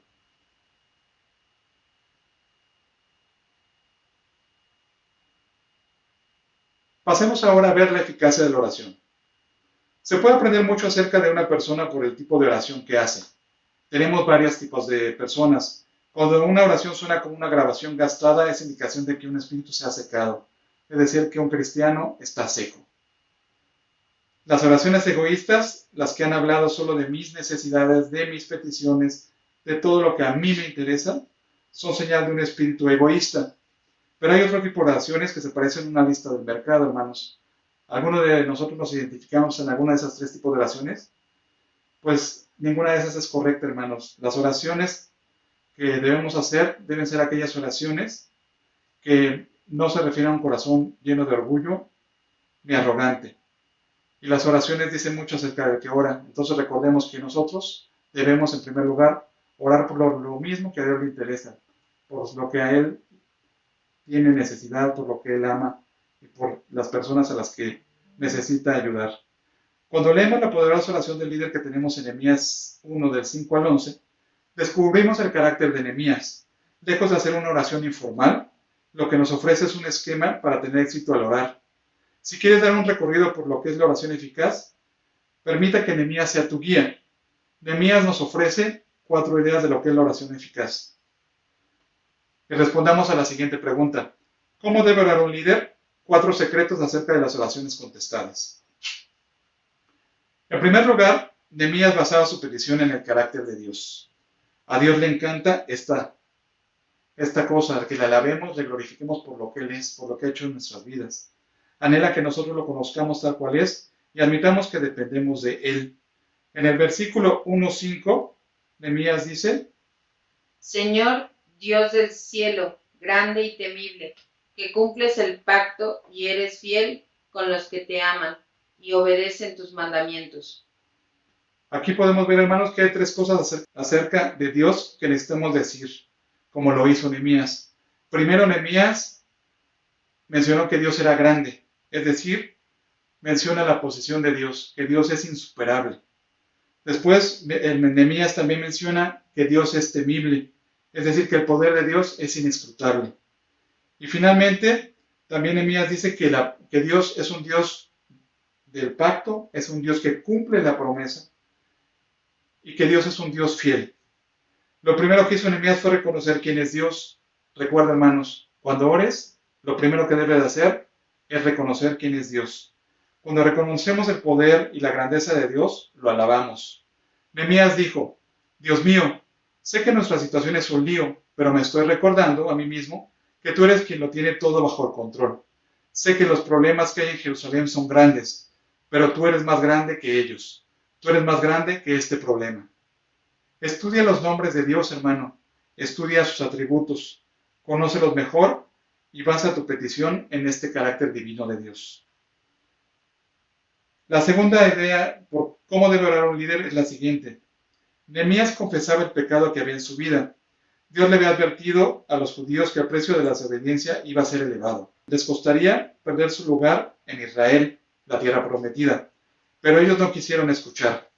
Pasemos ahora a ver la eficacia de la oración. Se puede aprender mucho acerca de una persona por el tipo de oración que hace. Tenemos varios tipos de personas. Cuando una oración suena como una grabación gastada, es indicación de que un espíritu se ha secado, es decir, que un cristiano está seco. Las oraciones egoístas, las que han hablado solo de mis necesidades, de mis peticiones, de todo lo que a mí me interesa, son señal de un espíritu egoísta. Pero hay otro tipo de oraciones que se parecen a una lista del mercado, hermanos. ¿Alguno de nosotros nos identificamos en alguna de esas tres tipos de oraciones? Pues ninguna de esas es correcta, hermanos. Las oraciones que debemos hacer deben ser aquellas oraciones que no se refieren a un corazón lleno de orgullo ni arrogante. Y las oraciones dicen mucho acerca de que ora. Entonces recordemos que nosotros debemos, en primer lugar, orar por lo mismo que a Dios le interesa, por lo que a Él tiene necesidad, por lo que Él ama y por las personas a las que necesita ayudar. Cuando leemos la poderosa oración del líder que tenemos en Nehemías 1, del 5 al 11, descubrimos el carácter de Nehemías. Lejos de hacer una oración informal, lo que nos ofrece es un esquema para tener éxito al orar. Si quieres dar un recorrido por lo que es la oración eficaz, permita que Nehemías sea tu guía. Nehemías nos ofrece 4 ideas de lo que es la oración eficaz. Y respondamos a la siguiente pregunta. ¿Cómo debe orar un líder? 4 secretos acerca de las oraciones contestadas. En primer lugar, Nehemías basaba su petición en el carácter de Dios. A Dios le encanta esta cosa, que le alabemos, le glorifiquemos por lo que Él es, por lo que ha hecho en nuestras vidas. Anhela que nosotros lo conozcamos tal cual es y admitamos que dependemos de Él. En el versículo 1:5, Nehemías dice: Señor, Dios del cielo, grande y temible, que cumples el pacto y eres fiel con los que te aman y obedecen tus mandamientos. Aquí podemos ver, hermanos, que hay 3 cosas acerca de Dios que necesitamos decir, como lo hizo Nehemías. Primero, Nehemías mencionó que Dios era grande, es decir, menciona la posición de Dios, que Dios es insuperable. Después, Nehemías también menciona que Dios es temible, es decir, que el poder de Dios es inescrutable. Y finalmente, también Nehemías dice que Dios es un Dios del pacto, es un Dios que cumple la promesa y que Dios es un Dios fiel. Lo primero que hizo Nehemías fue reconocer quién es Dios. Recuerda, hermanos, cuando ores, lo primero que debes de hacer es reconocer quién es Dios. Cuando reconocemos el poder y la grandeza de Dios, lo alabamos. Nehemías dijo: Dios mío, sé que nuestra situación es un lío, pero me estoy recordando a mí mismo que tú eres quien lo tiene todo bajo el control. Sé que los problemas que hay en Jerusalén son grandes, pero tú eres más grande que ellos. Tú eres más grande que este problema. Estudia los nombres de Dios, hermano. Estudia sus atributos. Conócelos mejor y basa tu petición en este carácter divino de Dios. La segunda idea por cómo debe orar un líder es la siguiente. Nehemías confesaba el pecado que había en su vida. Dios le había advertido a los judíos que el precio de la desobediencia iba a ser elevado. Les costaría perder su lugar en Israel, la tierra prometida, pero ellos no quisieron escuchar.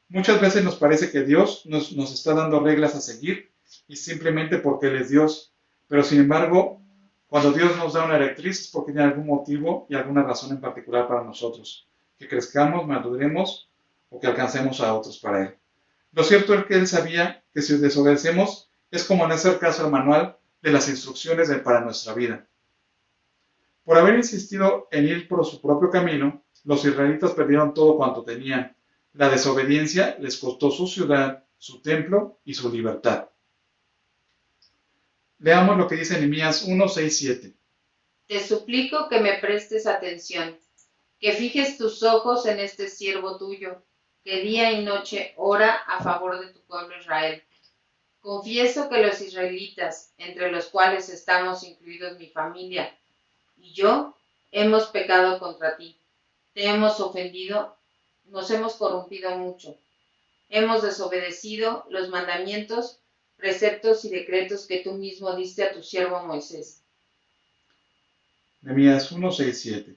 Muchas veces nos parece que Dios nos está dando reglas a seguir y simplemente porque Él es Dios, pero sin embargo, cuando Dios nos da una directriz es porque tiene algún motivo y alguna razón en particular para nosotros, que crezcamos, maduremos o que alcancemos a otros para Él. Lo cierto es que Él sabía que si desobedecemos es como no hacer caso al manual de las instrucciones para nuestra vida. Por haber insistido en ir por su propio camino, los israelitas perdieron todo cuanto tenían. La desobediencia les costó su ciudad, su templo y su libertad. Leamos lo que dice Nehemías 1, 6, 7. Te suplico que me prestes atención, que fijes tus ojos en este siervo tuyo, que día y noche ora a favor de tu pueblo Israel. Confieso que los israelitas, entre los cuales estamos incluidos mi familia y yo, hemos pecado contra ti. Te hemos ofendido, nos hemos corrompido mucho. Hemos desobedecido los mandamientos, preceptos y decretos que tú mismo diste a tu siervo Moisés. Nehemías 1, 6, 7.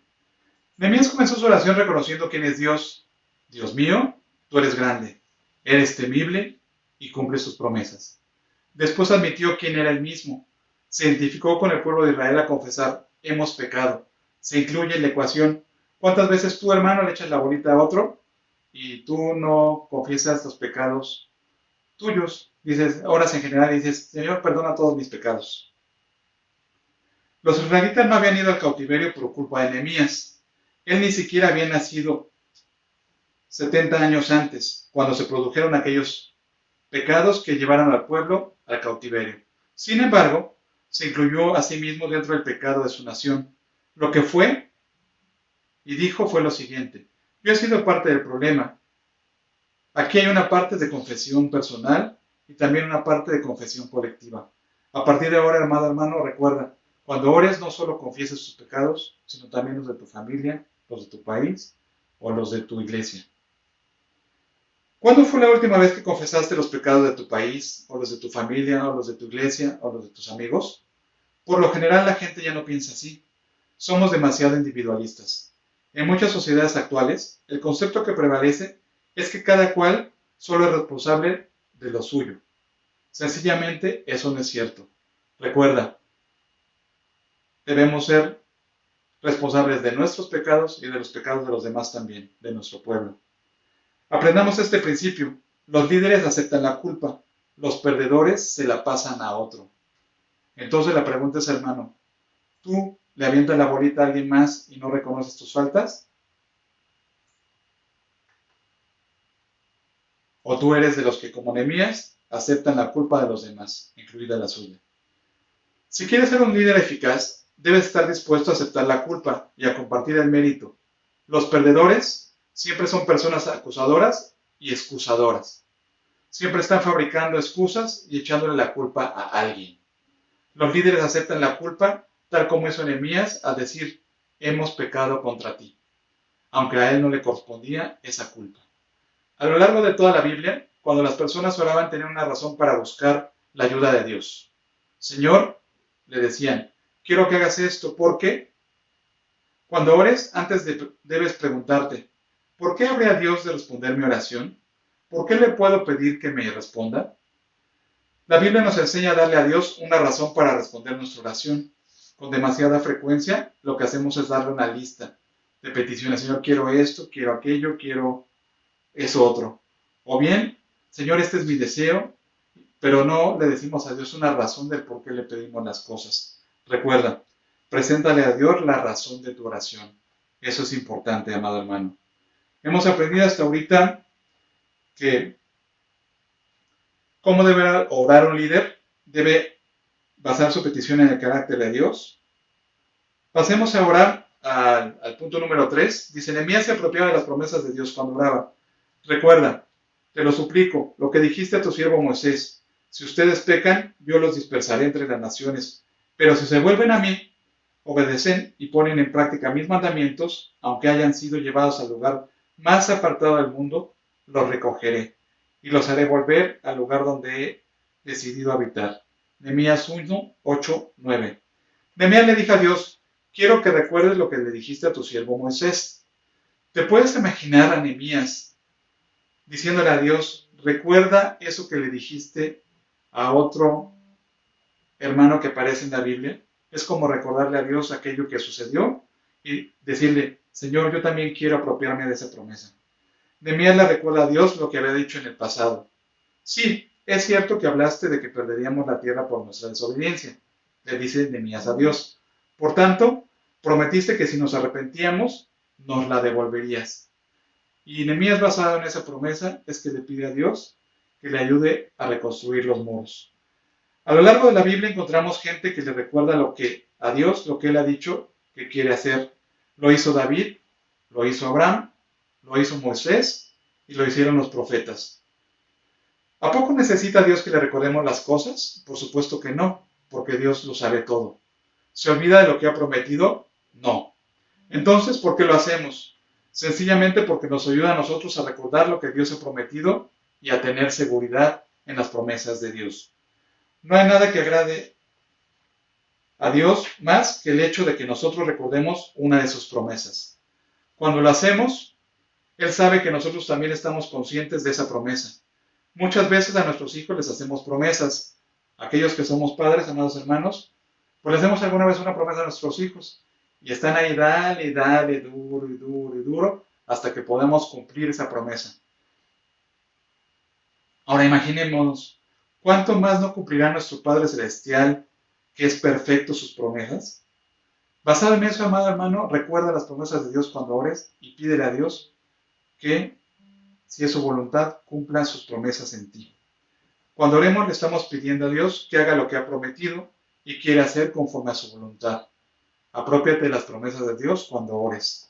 Nehemías comenzó su oración reconociendo quién es Dios. Dios mío, tú eres grande, eres temible y cumples tus promesas. Después admitió quién era él mismo. Se identificó con el pueblo de Israel a confesar, hemos pecado. Se incluye en la ecuación, ¿cuántas veces tú, hermano, le echas la bolita a otro y tú no confiesas los pecados tuyos? Dices, oras en general y dices, Señor, perdona todos mis pecados. Los israelitas no habían ido al cautiverio por culpa de Nehemías. Él ni siquiera había nacido 70 años antes, cuando se produjeron aquellos pecados que llevaron al pueblo al cautiverio. Sin embargo, se incluyó a sí mismo dentro del pecado de su nación. Lo que fue y dijo fue lo siguiente: yo he sido parte del problema. Aquí hay una parte de confesión personal y también una parte de confesión colectiva. A partir de ahora, amado hermano, recuerda, cuando ores no solo confieses tus pecados, sino también los de tu familia, los de tu país o los de tu iglesia. ¿Cuándo fue la última vez que confesaste los pecados de tu país, o los de tu familia, o los de tu iglesia, o los de tus amigos? Por lo general la gente ya no piensa así. Somos demasiado individualistas. En muchas sociedades actuales, el concepto que prevalece es que cada cual solo es responsable de lo suyo. Sencillamente, eso no es cierto. Recuerda, debemos ser responsables de nuestros pecados y de los pecados de los demás también, de nuestro pueblo. Aprendamos este principio. Los líderes aceptan la culpa, los perdedores se la pasan a otro. Entonces la pregunta es, hermano, ¿tú le avientas la bolita a alguien más y no reconoces tus faltas? ¿O tú eres de los que, como Nehemías, aceptan la culpa de los demás, incluida la suya? Si quieres ser un líder eficaz, debes estar dispuesto a aceptar la culpa y a compartir el mérito. Los perdedores siempre son personas acusadoras y excusadoras. Siempre están fabricando excusas y echándole la culpa a alguien. Los líderes aceptan la culpa, tal como hizo Nehemías, al decir, hemos pecado contra ti, aunque a él no le correspondía esa culpa. A lo largo de toda la Biblia, cuando las personas oraban, tenían una razón para buscar la ayuda de Dios. Señor, le decían, quiero que hagas esto, porque cuando ores, antes debes preguntarte, ¿por qué habría Dios de responder mi oración? ¿Por qué le puedo pedir que me responda? La Biblia nos enseña a darle a Dios una razón para responder nuestra oración. Con demasiada frecuencia, lo que hacemos es darle una lista de peticiones. Señor, quiero esto, quiero aquello, quiero eso otro. O bien, Señor, este es mi deseo, pero no le decimos a Dios una razón del por qué le pedimos las cosas. Recuerda, preséntale a Dios la razón de tu oración. Eso es importante, amado hermano. Hemos aprendido hasta ahorita que cómo debe orar un líder. Debe basar su petición en el carácter de Dios. Pasemos ahora al punto número 3, dice, Nehemías se apropiaba de las promesas de Dios cuando oraba. Recuerda, te lo suplico, lo que dijiste a tu siervo Moisés, si ustedes pecan, yo los dispersaré entre las naciones, pero si se vuelven a mí, obedecen y ponen en práctica mis mandamientos, aunque hayan sido llevados al lugar más apartado del mundo, los recogeré y los haré volver al lugar donde he decidido habitar. Nehemías 1, 8, 9. Nehemías le dijo a Dios, quiero que recuerdes lo que le dijiste a tu siervo Moisés. ¿Te puedes imaginar a Nehemías diciéndole a Dios, recuerda eso que le dijiste a otro hermano que aparece en la Biblia? Es como recordarle a Dios aquello que sucedió y decirle, Señor, yo también quiero apropiarme de esa promesa. Nehemías le recuerda a Dios lo que había dicho en el pasado. Sí, es cierto que hablaste de que perderíamos la tierra por nuestra desobediencia, le dice Nehemías a Dios. Por tanto, prometiste que si nos arrepentíamos, nos la devolverías. Y Nehemías, basado en esa promesa, es que le pide a Dios que le ayude a reconstruir los muros. A lo largo de la Biblia encontramos gente que le recuerda a Dios lo que Él ha dicho que quiere hacer. Lo hizo David, lo hizo Abraham, lo hizo Moisés y lo hicieron los profetas. ¿A poco necesita Dios que le recordemos las cosas? Por supuesto que no, porque Dios lo sabe todo. ¿Se olvida de lo que ha prometido? No. Entonces, ¿por qué lo hacemos? Sencillamente porque nos ayuda a nosotros a recordar lo que Dios ha prometido y a tener seguridad en las promesas de Dios. No hay nada que agrade a Dios más que el hecho de que nosotros recordemos una de sus promesas. Cuando lo hacemos, Él sabe que nosotros también estamos conscientes de esa promesa. Muchas veces a nuestros hijos les hacemos promesas. Aquellos que somos padres, amados hermanos, pues les hacemos alguna vez una promesa a nuestros hijos. Y están ahí, dale, duro, hasta que podamos cumplir esa promesa. Ahora imaginemos, ¿cuánto más no cumplirá nuestro Padre Celestial, que es perfecto, sus promesas? Basado en eso, amado hermano, recuerda las promesas de Dios cuando ores y pídele a Dios que, si es su voluntad, cumpla sus promesas en ti. Cuando oremos, le estamos pidiendo a Dios que haga lo que ha prometido y quiere hacer conforme a su voluntad. Apropiate de las promesas de Dios cuando ores.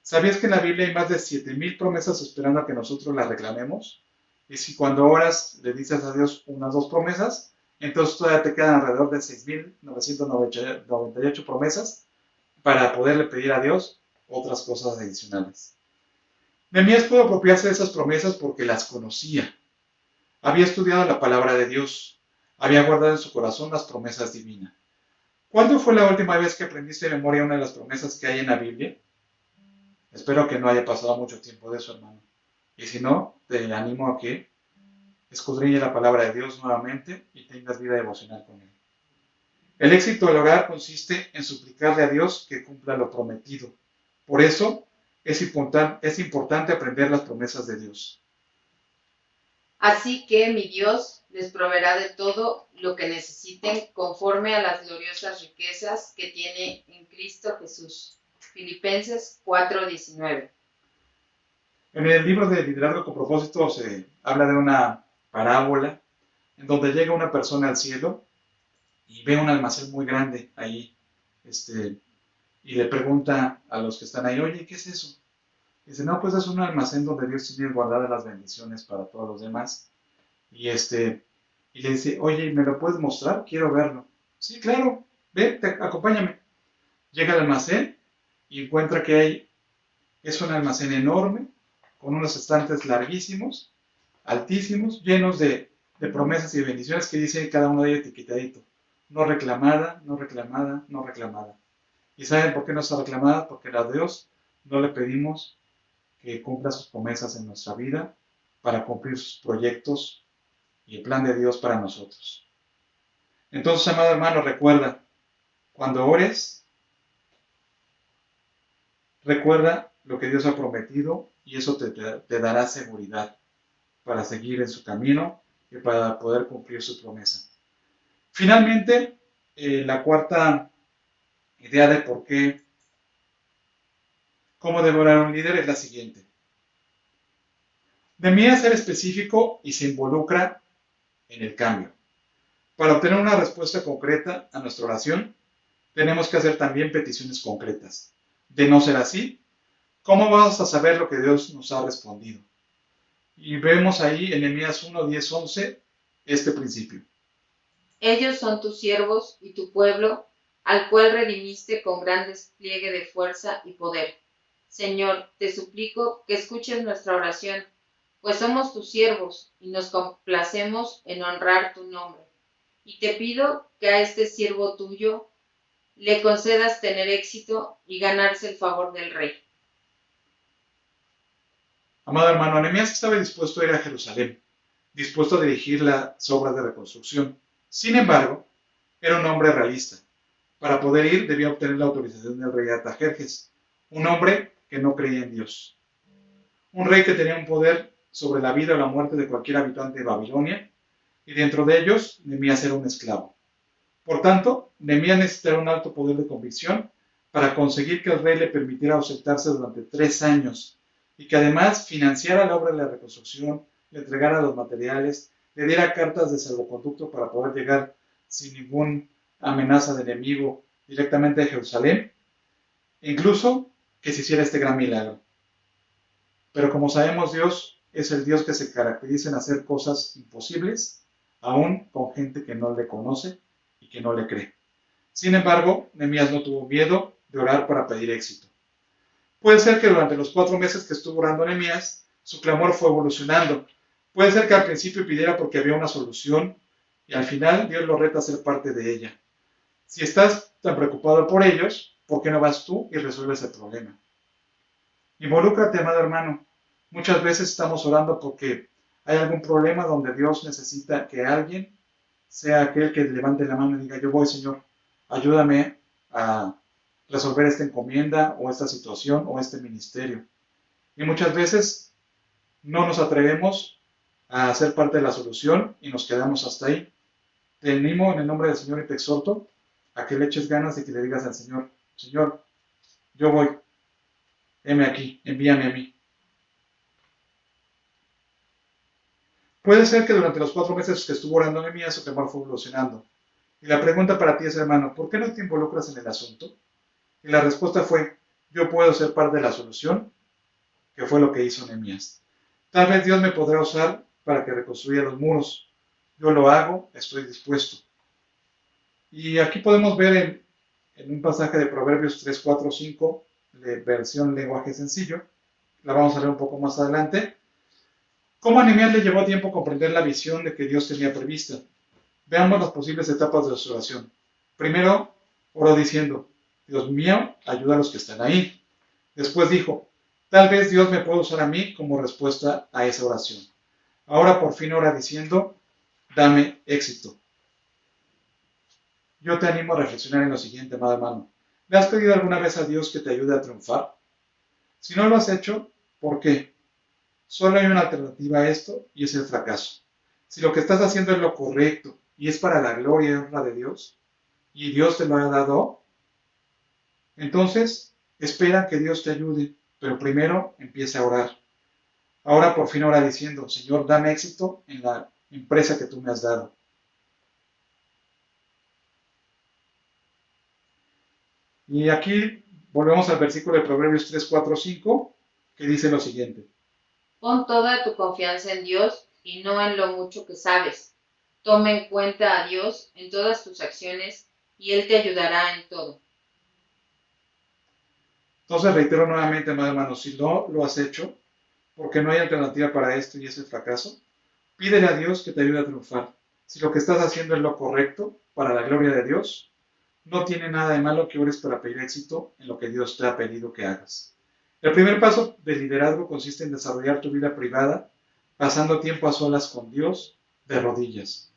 ¿Sabías que en la Biblia hay más de 7,000 promesas esperando a que nosotros las reclamemos? Y si cuando oras le dices a Dios unas 2 promesas, entonces todavía te quedan alrededor de 6,998 promesas para poderle pedir a Dios otras cosas adicionales. Nehemías pudo apropiarse de esas promesas porque las conocía. Había estudiado la palabra de Dios. Había guardado en su corazón las promesas divinas. ¿Cuándo fue la última vez que aprendiste de memoria una de las promesas que hay en la Biblia? Espero que no haya pasado mucho tiempo de eso, hermano. Y si no, te animo a que escudriñe la palabra de Dios nuevamente y tengas vida devocional con Él. El éxito del hogar consiste en suplicarle a Dios que cumpla lo prometido. Por eso es importante aprender las promesas de Dios. Así que mi Dios les proveerá de todo lo que necesiten conforme a las gloriosas riquezas que tiene en Cristo Jesús. Filipenses 4:19. En el libro de Liderazgo con Propósito se habla de una parábola en donde llega una persona al cielo y ve un almacén muy grande ahí, y le pregunta a los que están ahí, oye, ¿qué es eso? Y dice, no, pues es un almacén donde Dios tiene guardadas las bendiciones para todos los demás. Y le dice, oye, ¿me lo puedes mostrar? Quiero verlo. Sí, claro, ven, acompáñame. Llega al almacén y encuentra que es un almacén enorme, con unos estantes larguísimos, altísimos, llenos de promesas y bendiciones que dice cada uno de ellos etiquetadito. No reclamada, no reclamada, no reclamada. ¿Y saben por qué no está reclamada? Porque a Dios no le pedimos que cumpla sus promesas en nuestra vida para cumplir sus proyectos y el plan de Dios para nosotros. Entonces, amado hermano, recuerda, cuando ores, recuerda lo que Dios ha prometido y eso te dará seguridad para seguir en su camino y para poder cumplir su promesa. Finalmente, la cuarta idea de cómo debe orar un líder es la siguiente. Nehemías ser específico y se involucra en el cambio. Para obtener una respuesta concreta a nuestra oración, tenemos que hacer también peticiones concretas. De no ser así, ¿cómo vamos a saber lo que Dios nos ha respondido? Y vemos ahí en Nehemías 1, 10, 11 este principio. Ellos son tus siervos y tu pueblo, al cual redimiste con gran despliegue de fuerza y poder. Señor, te suplico que escuches nuestra oración, pues somos tus siervos y nos complacemos en honrar tu nombre. Y te pido que a este siervo tuyo le concedas tener éxito y ganarse el favor del rey. Amado hermano, Nehemías estaba dispuesto a ir a Jerusalén, dispuesto a dirigir las obras de reconstrucción. Sin embargo, era un hombre realista. Para poder ir debía obtener la autorización del rey Artajerjes, un hombre que no creía en Dios. Un rey que tenía un poder sobre la vida o la muerte de cualquier habitante de Babilonia, y dentro de ellos, Nehemías era un esclavo. Por tanto, Nehemías necesitaba un alto poder de convicción para conseguir que el rey le permitiera ausentarse durante 3 años y que además financiara la obra de la reconstrucción, le entregara los materiales, le diera cartas de salvoconducto para poder llegar sin ninguna amenaza de enemigo directamente a Jerusalén, e incluso que se hiciera este gran milagro. Pero como sabemos, Dios es el Dios que se caracteriza en hacer cosas imposibles, aún con gente que no le conoce y que no le cree. Sin embargo, Nehemías no tuvo miedo de orar para pedir éxito. Puede ser que durante los 4 meses que estuvo orando Nehemías, su clamor fue evolucionando. Puede ser que al principio pidiera porque había una solución y al final Dios lo reta a ser parte de ella. Si estás tan preocupado por ellos, ¿por qué no vas tú y resuelves el problema? Involúcrate, amado hermano. Muchas veces estamos orando porque hay algún problema donde Dios necesita que alguien sea aquel que levante la mano y diga: yo voy, Señor, ayúdame a resolver esta encomienda o esta situación o este ministerio. Y muchas veces no nos atrevemos a ser parte de la solución y nos quedamos hasta ahí. Te animo en el nombre del Señor y te exhorto a que le eches ganas y que le digas al Señor: Señor, yo voy, heme aquí, envíame a mí. Puede ser que durante los 4 meses que estuvo orando Nehemías, su temor fue evolucionando. Y la pregunta para ti es, hermano, ¿por qué no te involucras en el asunto? Y la respuesta fue: yo puedo ser parte de la solución, que fue lo que hizo Nehemías. Tal vez Dios me podrá usar para que reconstruya los muros. Yo lo hago, estoy dispuesto. Y aquí podemos ver en un pasaje de Proverbios 3, 4, 5, de versión lenguaje sencillo, la vamos a leer un poco más adelante, cómo a Nehemías le llevó tiempo comprender la visión de que Dios tenía prevista. Veamos las posibles etapas de su oración. Primero, oró diciendo: Dios mío, ayuda a los que están ahí. Después dijo: tal vez Dios me pueda usar a mí como respuesta a esa oración. Ahora por fin ora diciendo: dame éxito. Yo te animo a reflexionar en lo siguiente, amado hermano. ¿Le has pedido alguna vez a Dios que te ayude a triunfar? Si no lo has hecho, ¿por qué? Solo hay una alternativa a esto y es el fracaso. Si lo que estás haciendo es lo correcto y es para la gloria y honra de Dios, y Dios te lo ha dado, entonces espera que Dios te ayude, pero primero empieza a orar. Ahora por fin ora diciendo: Señor, dame éxito en la empresa que tú me has dado. Y aquí volvemos al versículo de Proverbios 3, 4, 5, que dice lo siguiente: Pon toda tu confianza en Dios y no en lo mucho que sabes. Toma en cuenta a Dios en todas tus acciones y Él te ayudará en todo. Entonces reitero nuevamente, amado hermano, si no lo has hecho, porque no hay alternativa para esto y es el fracaso, pídele a Dios que te ayude a triunfar. Si lo que estás haciendo es lo correcto para la gloria de Dios, no tiene nada de malo que ores para pedir éxito en lo que Dios te ha pedido que hagas. El primer paso del liderazgo consiste en desarrollar tu vida privada, pasando tiempo a solas con Dios, de rodillas.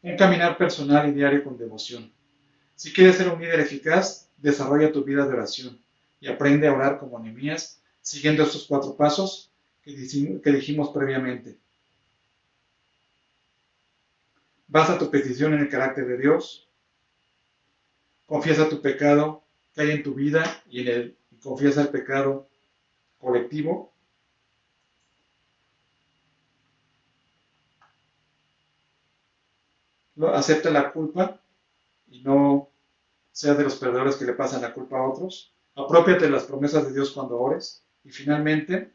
Un caminar personal y diario con devoción. Si quieres ser un líder eficaz, desarrolla tu vida de oración y aprende a orar como Nehemías, siguiendo estos 4 pasos que dijimos previamente. Basa tu petición en el carácter de Dios. Confiesa tu pecado que hay en tu vida y confiesa el pecado colectivo. Acepta la culpa y no seas de los perdedores que le pasan la culpa a otros. Apropiate de las promesas de Dios cuando ores. Y finalmente,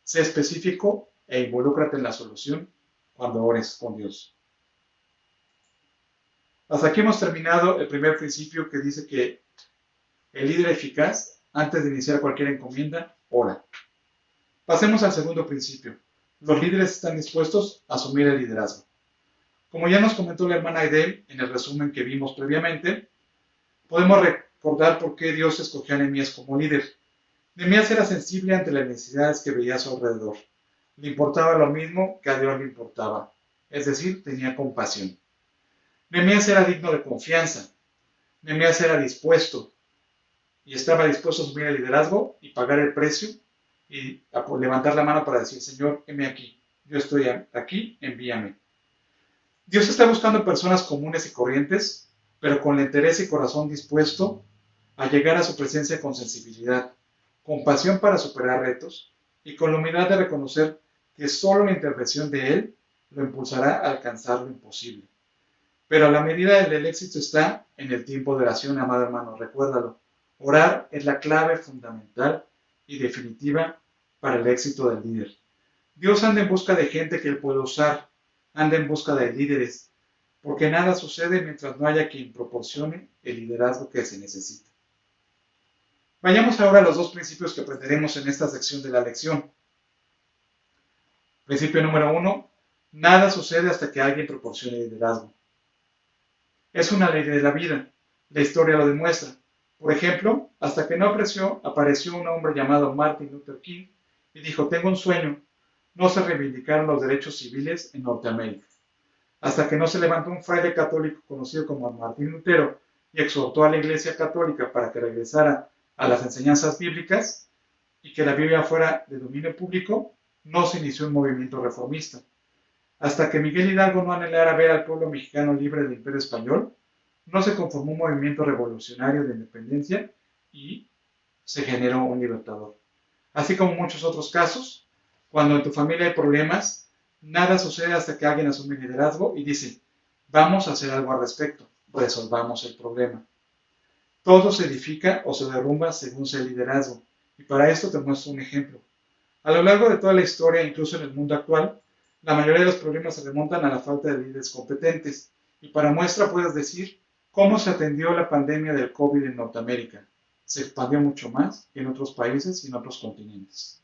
sé específico e involúcrate en la solución cuando ores con Dios. Hasta aquí hemos terminado el primer principio, que dice que el líder eficaz, antes de iniciar cualquier encomienda, ora. Pasemos al segundo principio. Los líderes están dispuestos a asumir el liderazgo. Como ya nos comentó la hermana Aidel en el resumen que vimos previamente, podemos recordar por qué Dios escogió a Nehemías como líder. Nehemías era sensible ante las necesidades que veía a su alrededor. Le importaba lo mismo que a Dios le importaba, es decir, tenía compasión. Nehemías era digno de confianza. Nehemías era dispuesto y estaba dispuesto a asumir el liderazgo y pagar el precio y a levantar la mano para decir: Señor, heme aquí, yo estoy aquí, envíame. Dios está buscando personas comunes y corrientes, pero con el interés y corazón dispuesto a llegar a su presencia con sensibilidad, con pasión para superar retos y con la humildad de reconocer que solo la intervención de Él lo impulsará a alcanzar lo imposible. Pero la medida del éxito está en el tiempo de oración, amado hermano, recuérdalo. Orar es la clave fundamental y definitiva para el éxito del líder. Dios anda en busca de gente que Él puede usar, anda en busca de líderes, porque nada sucede mientras no haya quien proporcione el liderazgo que se necesita. Vayamos ahora a los dos principios que aprenderemos en esta sección de la lección. Principio número 1, nada sucede hasta que alguien proporcione liderazgo. Es una ley de la vida, la historia lo demuestra. Por ejemplo, hasta que no apareció un hombre llamado Martin Luther King y dijo: tengo un sueño, no se reivindicaron los derechos civiles en Norteamérica. Hasta que no se levantó un fraile católico conocido como Martín Lutero y exhortó a la Iglesia Católica para que regresara a las enseñanzas bíblicas y que la Biblia fuera de dominio público, no se inició un movimiento reformista. Hasta que Miguel Hidalgo no anhelara ver al pueblo mexicano libre del Imperio Español, no se conformó un movimiento revolucionario de independencia y se generó un libertador. Así como muchos otros casos, cuando en tu familia hay problemas, nada sucede hasta que alguien asume el liderazgo y dice: vamos a hacer algo al respecto, resolvamos el problema. Todo se edifica o se derrumba según sea el liderazgo, y para esto te muestro un ejemplo. A lo largo de toda la historia, incluso en el mundo actual, la mayoría de los problemas se remontan a la falta de líderes competentes, y para muestra puedes decir cómo se atendió la pandemia del COVID en Norteamérica. Se expandió mucho más que en otros países y en otros continentes.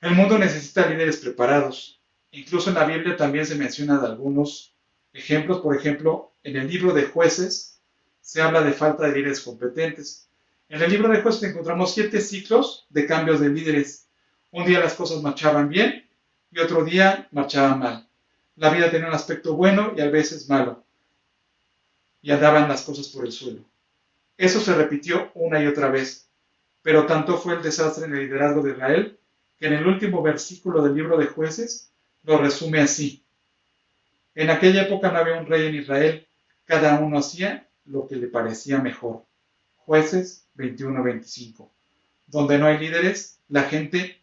El mundo necesita líderes preparados. Incluso en la Biblia también se menciona de algunos ejemplos. Por ejemplo, en el libro de Jueces se habla de falta de líderes competentes. En el libro de Jueces encontramos 7 ciclos de cambios de líderes. Un día las cosas marchaban bien y otro día marchaban mal. La vida tenía un aspecto bueno y a veces malo. Y andaban las cosas por el suelo. Eso se repitió una y otra vez. Pero tanto fue el desastre en el liderazgo de Israel que en el último versículo del libro de Jueces lo resume así: en aquella época no había un rey en Israel, cada uno hacía lo que le parecía mejor. Jueces 21-25. Donde no hay líderes, la gente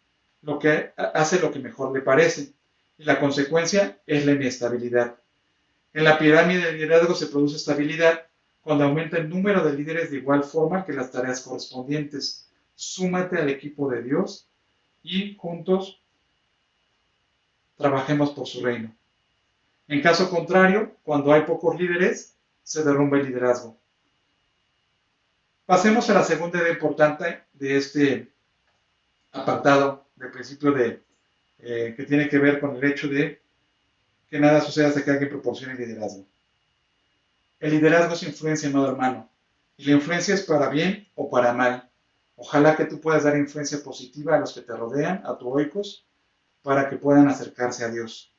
hace lo que mejor le parece, y la consecuencia es la inestabilidad. En la pirámide del liderazgo se produce estabilidad cuando aumenta el número de líderes de igual forma que las tareas correspondientes. Súmate al equipo de Dios y juntos trabajemos por su reino. En caso contrario, cuando hay pocos líderes, se derrumba el liderazgo. Pasemos a la segunda idea importante de este apartado del principio que tiene que ver con el hecho de que nada sucede hasta que alguien proporcione liderazgo. El liderazgo es influencia, amado hermano, y la influencia es para bien o para mal. Ojalá que tú puedas dar influencia positiva a los que te rodean, a tus oikos, para que puedan acercarse a Dios.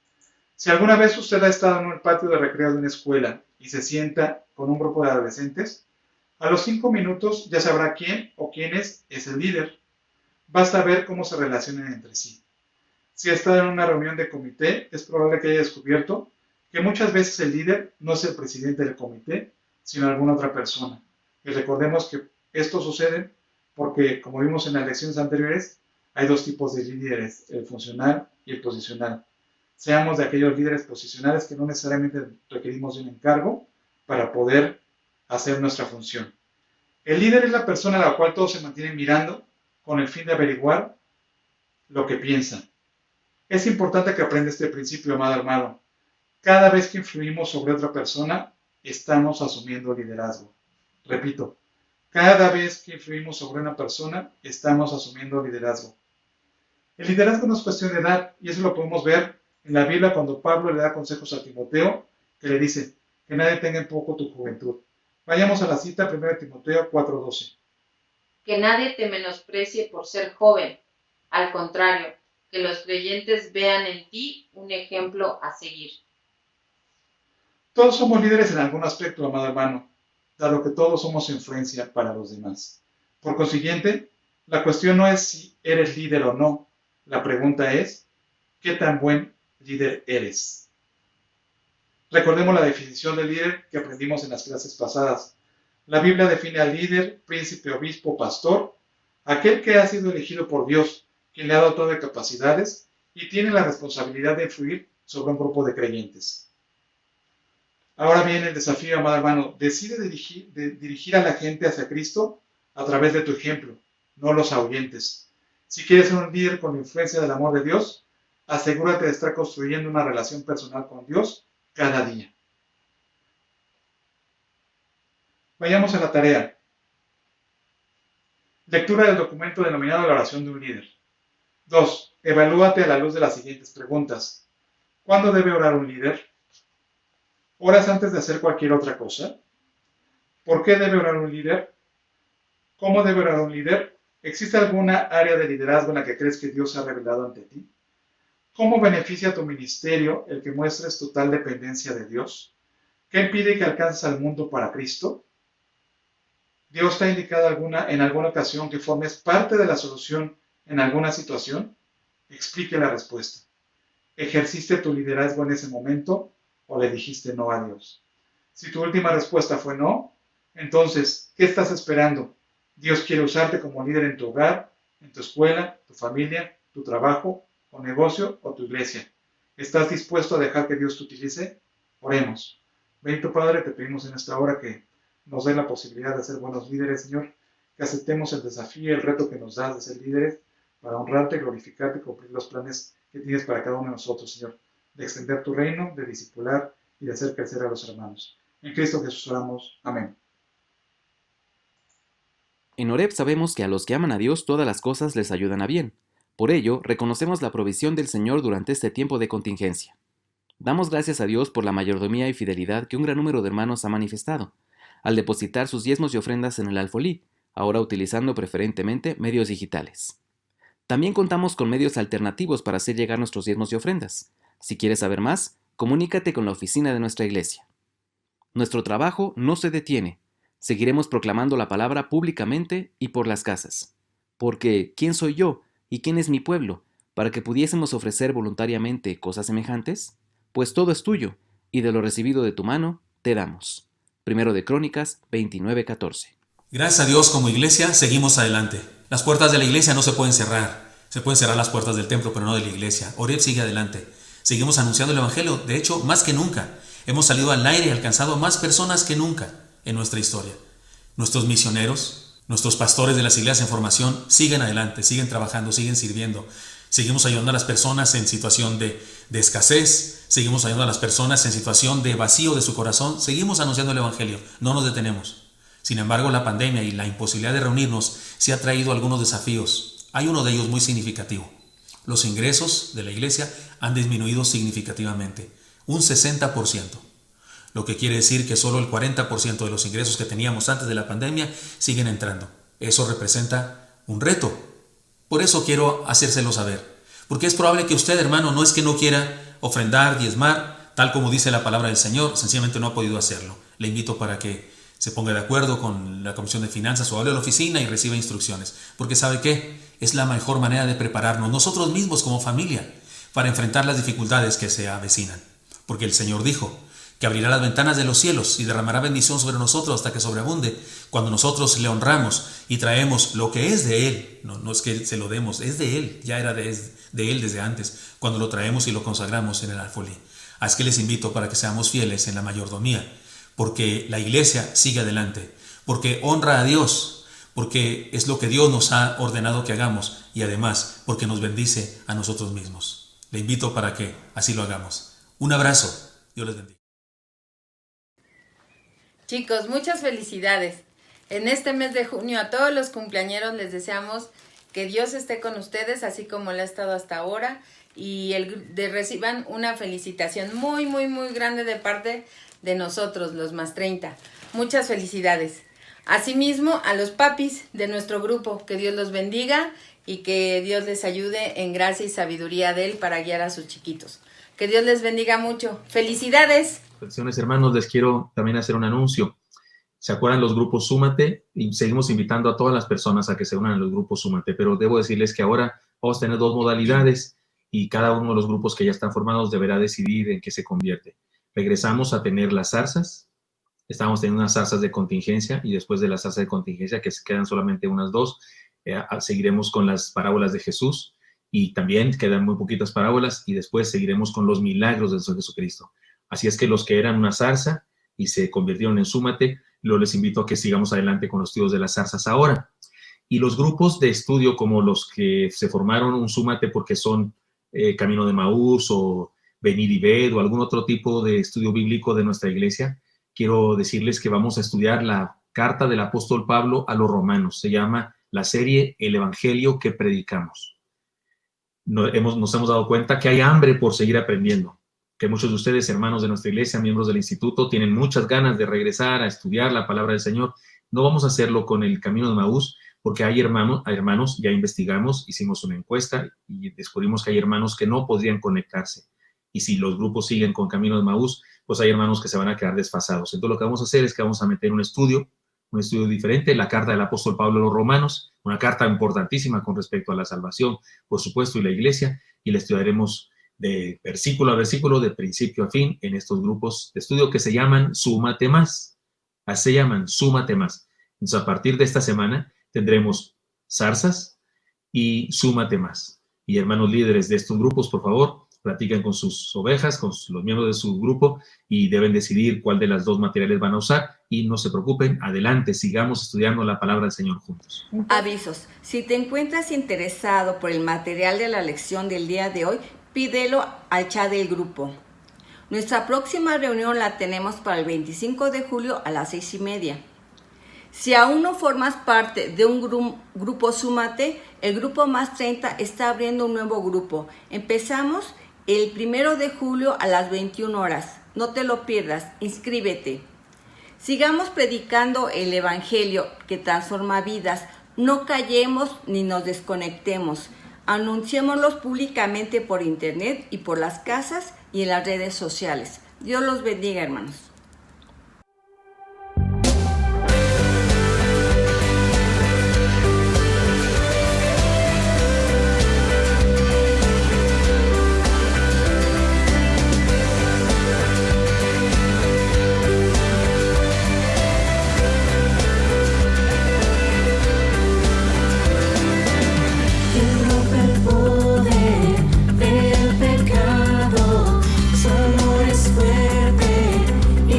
Si alguna vez usted ha estado en el patio de recreo de una escuela y se sienta con un grupo de adolescentes, a los 5 minutos ya sabrá quién o quiénes es el líder. Basta ver cómo se relacionan entre sí. Si ha estado en una reunión de comité, es probable que haya descubierto que muchas veces el líder no es el presidente del comité, sino alguna otra persona. Y recordemos que esto sucede porque, como vimos en las lecciones anteriores, hay 2 tipos de líderes, el funcional y el posicional. Seamos de aquellos líderes posicionales que no necesariamente requerimos de un encargo para poder hacer nuestra función. El líder es la persona a la cual todos se mantienen mirando con el fin de averiguar lo que piensa. Es importante que aprenda este principio, amado hermano. Cada vez que influimos sobre otra persona, estamos asumiendo liderazgo. Repito, cada vez que influimos sobre una persona, estamos asumiendo liderazgo. El liderazgo no es cuestión de edad, y eso lo podemos ver en la Biblia cuando Pablo le da consejos a Timoteo, que le dice que nadie tenga en poco tu juventud. Vayamos a la cita, 1 Timoteo 4:12. Que nadie te menosprecie por ser joven. Al contrario, que los creyentes vean en ti un ejemplo a seguir. Todos somos líderes en algún aspecto, amado hermano, dado que todos somos influencia para los demás. Por consiguiente, la cuestión no es si eres líder o no. La pregunta es, ¿qué tan buen líder eres? Recordemos la definición de líder que aprendimos en las clases pasadas. La Biblia define al líder, príncipe, obispo, pastor, aquel que ha sido elegido por Dios, quien le ha dotado de capacidades y tiene la responsabilidad de influir sobre un grupo de creyentes. Ahora viene el desafío, amado hermano. Decide dirigir a la gente hacia Cristo a través de tu ejemplo, no los ahuyentes. Si quieres ser un líder con la influencia del amor de Dios, asegúrate de estar construyendo una relación personal con Dios cada día. Vayamos a la tarea. Lectura del documento denominado La oración de un líder. 2. Evalúate a la luz de las siguientes preguntas. ¿Cuándo debe orar un líder? ¿Oras antes de hacer cualquier otra cosa? ¿Por qué debe orar un líder? ¿Cómo debe orar un líder? ¿Existe alguna área de liderazgo en la que crees que Dios se ha revelado ante ti? ¿Cómo beneficia a tu ministerio el que muestres total dependencia de Dios? ¿Qué impide que alcances al mundo para Cristo? ¿Dios te ha indicado en alguna ocasión que formes parte de la solución en alguna situación? Explique la respuesta. ¿Ejerciste tu liderazgo en ese momento o le dijiste no a Dios? Si tu última respuesta fue no, entonces, ¿qué estás esperando? Dios quiere usarte como líder en tu hogar, en tu escuela, tu familia, tu trabajo o negocio o tu iglesia. ¿Estás dispuesto a dejar que Dios te utilice? Oremos. Bendito Padre, te pedimos en esta hora que nos dé la posibilidad de ser buenos líderes, Señor, que aceptemos el desafío y el reto que nos das de ser líderes para honrarte, glorificarte y cumplir los planes que tienes para cada uno de nosotros, Señor, de extender tu reino, de discipular y de hacer crecer a los hermanos. En Cristo Jesús oramos. Amén. En Oreb sabemos que a los que aman a Dios todas las cosas les ayudan a bien. Por ello, reconocemos la provisión del Señor durante este tiempo de contingencia. Damos gracias a Dios por la mayordomía y fidelidad que un gran número de hermanos ha manifestado, al depositar sus diezmos y ofrendas en el alfolí, ahora utilizando preferentemente medios digitales. También contamos con medios alternativos para hacer llegar nuestros diezmos y ofrendas. Si quieres saber más, comunícate con la oficina de nuestra iglesia. Nuestro trabajo no se detiene. Seguiremos proclamando la palabra públicamente y por las casas. Porque, ¿quién soy yo y quién es mi pueblo para que pudiésemos ofrecer voluntariamente cosas semejantes? Pues todo es tuyo, y de lo recibido de tu mano te damos. 1 de Crónicas 29:14. Gracias a Dios, como iglesia seguimos adelante. Las puertas de la iglesia no se pueden cerrar. Se pueden cerrar las puertas del templo, pero no de la iglesia. Oreb sigue adelante. Seguimos anunciando el evangelio. De hecho, más que nunca. Hemos salido al aire y alcanzado más personas que nunca en nuestra historia. Nuestros misioneros, nuestros pastores de las iglesias en formación siguen adelante, siguen trabajando, siguen sirviendo. Seguimos ayudando a las personas en situación de escasez, seguimos ayudando a las personas en situación de vacío de su corazón, seguimos anunciando el evangelio, no nos detenemos. Sin embargo, la pandemia y la imposibilidad de reunirnos sí ha traído algunos desafíos. Hay uno de ellos muy significativo. Los ingresos de la iglesia han disminuido significativamente, un 60%. Lo que quiere decir que solo el 40% de los ingresos que teníamos antes de la pandemia siguen entrando. Eso representa un reto. Por eso quiero hacérselo saber. Porque es probable que usted, hermano, no es que no quiera ofrendar, diezmar, tal como dice la palabra del Señor, sencillamente no ha podido hacerlo. Le invito para que se ponga de acuerdo con la Comisión de Finanzas o hable a la oficina y reciba instrucciones. Porque ¿sabe qué? Es la mejor manera de prepararnos nosotros mismos como familia para enfrentar las dificultades que se avecinan. Porque el Señor dijo que abrirá las ventanas de los cielos y derramará bendición sobre nosotros hasta que sobreabunde cuando nosotros le honramos y traemos lo que es de Él. No es que se lo demos, es de Él, ya era de Él desde antes, cuando lo traemos y lo consagramos en el alfolí. Así que les invito para que seamos fieles en la mayordomía, porque la iglesia sigue adelante, porque honra a Dios, porque es lo que Dios nos ha ordenado que hagamos y además porque nos bendice a nosotros mismos. Le invito para que así lo hagamos. Un abrazo. Dios les bendiga. Chicos, muchas felicidades. En este mes de junio a todos los cumpleañeros les deseamos que Dios esté con ustedes, así como lo ha estado hasta ahora, y reciban una felicitación muy, muy, muy grande de parte de nosotros, los Más 30. Muchas felicidades. Asimismo, a los papis de nuestro grupo, que Dios los bendiga y que Dios les ayude en gracia y sabiduría de Él para guiar a sus chiquitos. Que Dios les bendiga mucho. ¡Felicidades! Bendiciones, hermanos, les quiero también hacer un anuncio. ¿Se acuerdan los grupos Súmate? Y seguimos invitando a todas las personas a que se unan a los grupos Súmate, pero debo decirles que ahora vamos a tener 2 modalidades y cada uno de los grupos que ya están formados deberá decidir en qué se convierte. Regresamos a tener las zarzas. Estamos teniendo unas zarzas de contingencia y después de las zarzas de contingencia, que se quedan solamente unas 2, seguiremos con las parábolas de Jesús y también quedan muy poquitas parábolas y después seguiremos con los milagros de Jesucristo. Así es que los que eran una zarza y se convirtieron en Súmate, les invito a que sigamos adelante con los estudios de las zarzas ahora. Y los grupos de estudio como los que se formaron un Súmate porque son Camino de Maús o Venir y Ved o algún otro tipo de estudio bíblico de nuestra iglesia, quiero decirles que vamos a estudiar la carta del apóstol Pablo a los romanos. Se llama la serie El Evangelio que predicamos. Nos hemos dado cuenta que hay hambre por seguir aprendiendo, que muchos de ustedes, hermanos de nuestra iglesia, miembros del instituto, tienen muchas ganas de regresar a estudiar la palabra del Señor. No vamos a hacerlo con el Camino de Maús, porque hay hermanos, ya investigamos, hicimos una encuesta y descubrimos que hay hermanos que no podrían conectarse. Y si los grupos siguen con Camino de Maús, pues hay hermanos que se van a quedar desfasados. Entonces lo que vamos a hacer es que vamos a meter un estudio diferente, la carta del apóstol Pablo a los romanos, una carta importantísima con respecto a la salvación, por supuesto, y la iglesia, y la estudiaremos de versículo a versículo, de principio a fin, en estos grupos de estudio que se llaman Súmate Más. Así se llaman, Súmate Más. Entonces, a partir de esta semana tendremos zarzas y Súmate Más. Y hermanos líderes de estos grupos, por favor, platican con sus ovejas, con los miembros de su grupo y deben decidir cuál de las 2 materiales van a usar. Y no se preocupen, adelante, sigamos estudiando la palabra del Señor juntos. Avisos. Si te encuentras interesado por el material de la lección del día de hoy, pídelo al chat del grupo. Nuestra próxima reunión la tenemos para el 25 de julio a las 6:30. Si aún no formas parte de un grupo Súmate, el grupo Más 30 está abriendo un nuevo grupo. Empezamos el 1 de julio a las 21 horas. No te lo pierdas, inscríbete. Sigamos predicando el Evangelio que transforma vidas. No callemos ni nos desconectemos. Anunciémoslos públicamente por internet y por las casas y en las redes sociales. Dios los bendiga, hermanos. Fuerte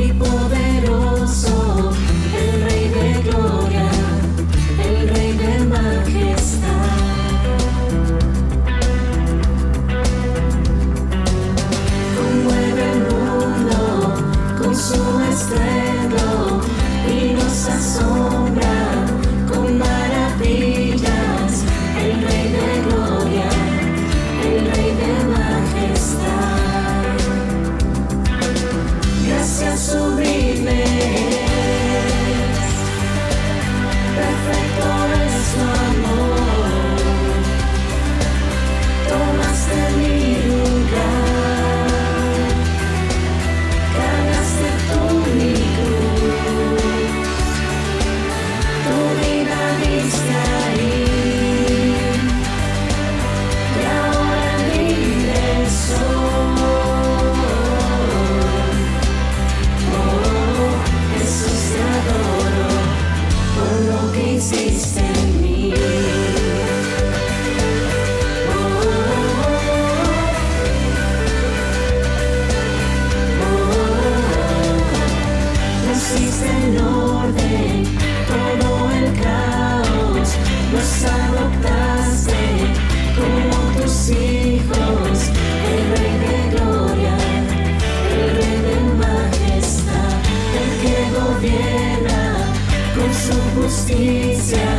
justicia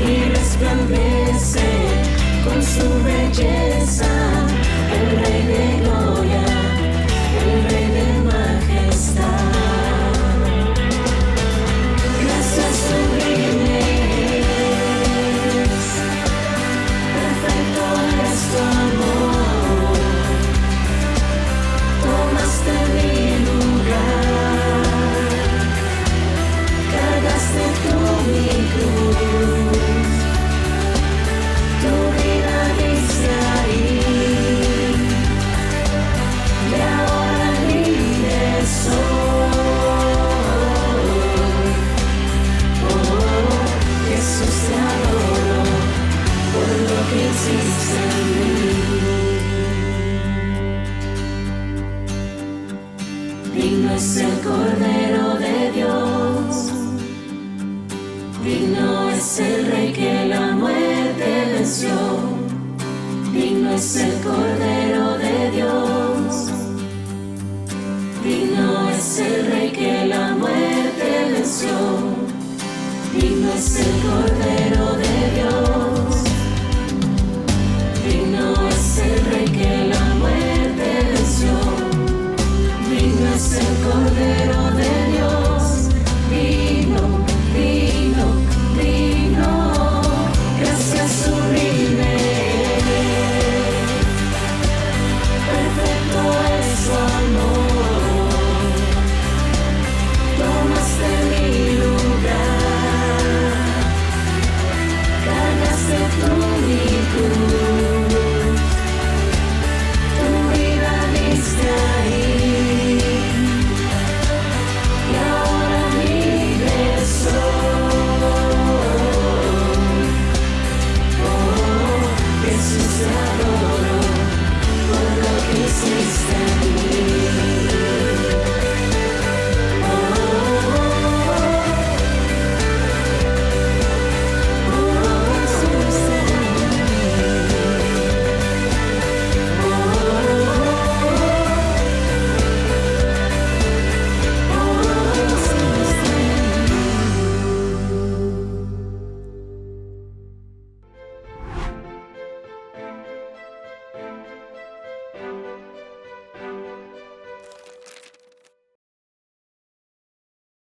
y resplandece con su belleza. El Rey de gloria, el Rey de majestad. Gracias sublimes, perfecto es tu amor. Tomaste mi lugar, cargaste tú mi cruz, tu vida diste ahí, y ahora libre soy. Oh, Jesús, te adoro por lo que hiciste en mí. Digno es el Cordero de Dios, digno es el Rey que la muerte venció. Digno es el Cordero de Dios, digno es el Rey que la muerte venció. Digno es el Cordero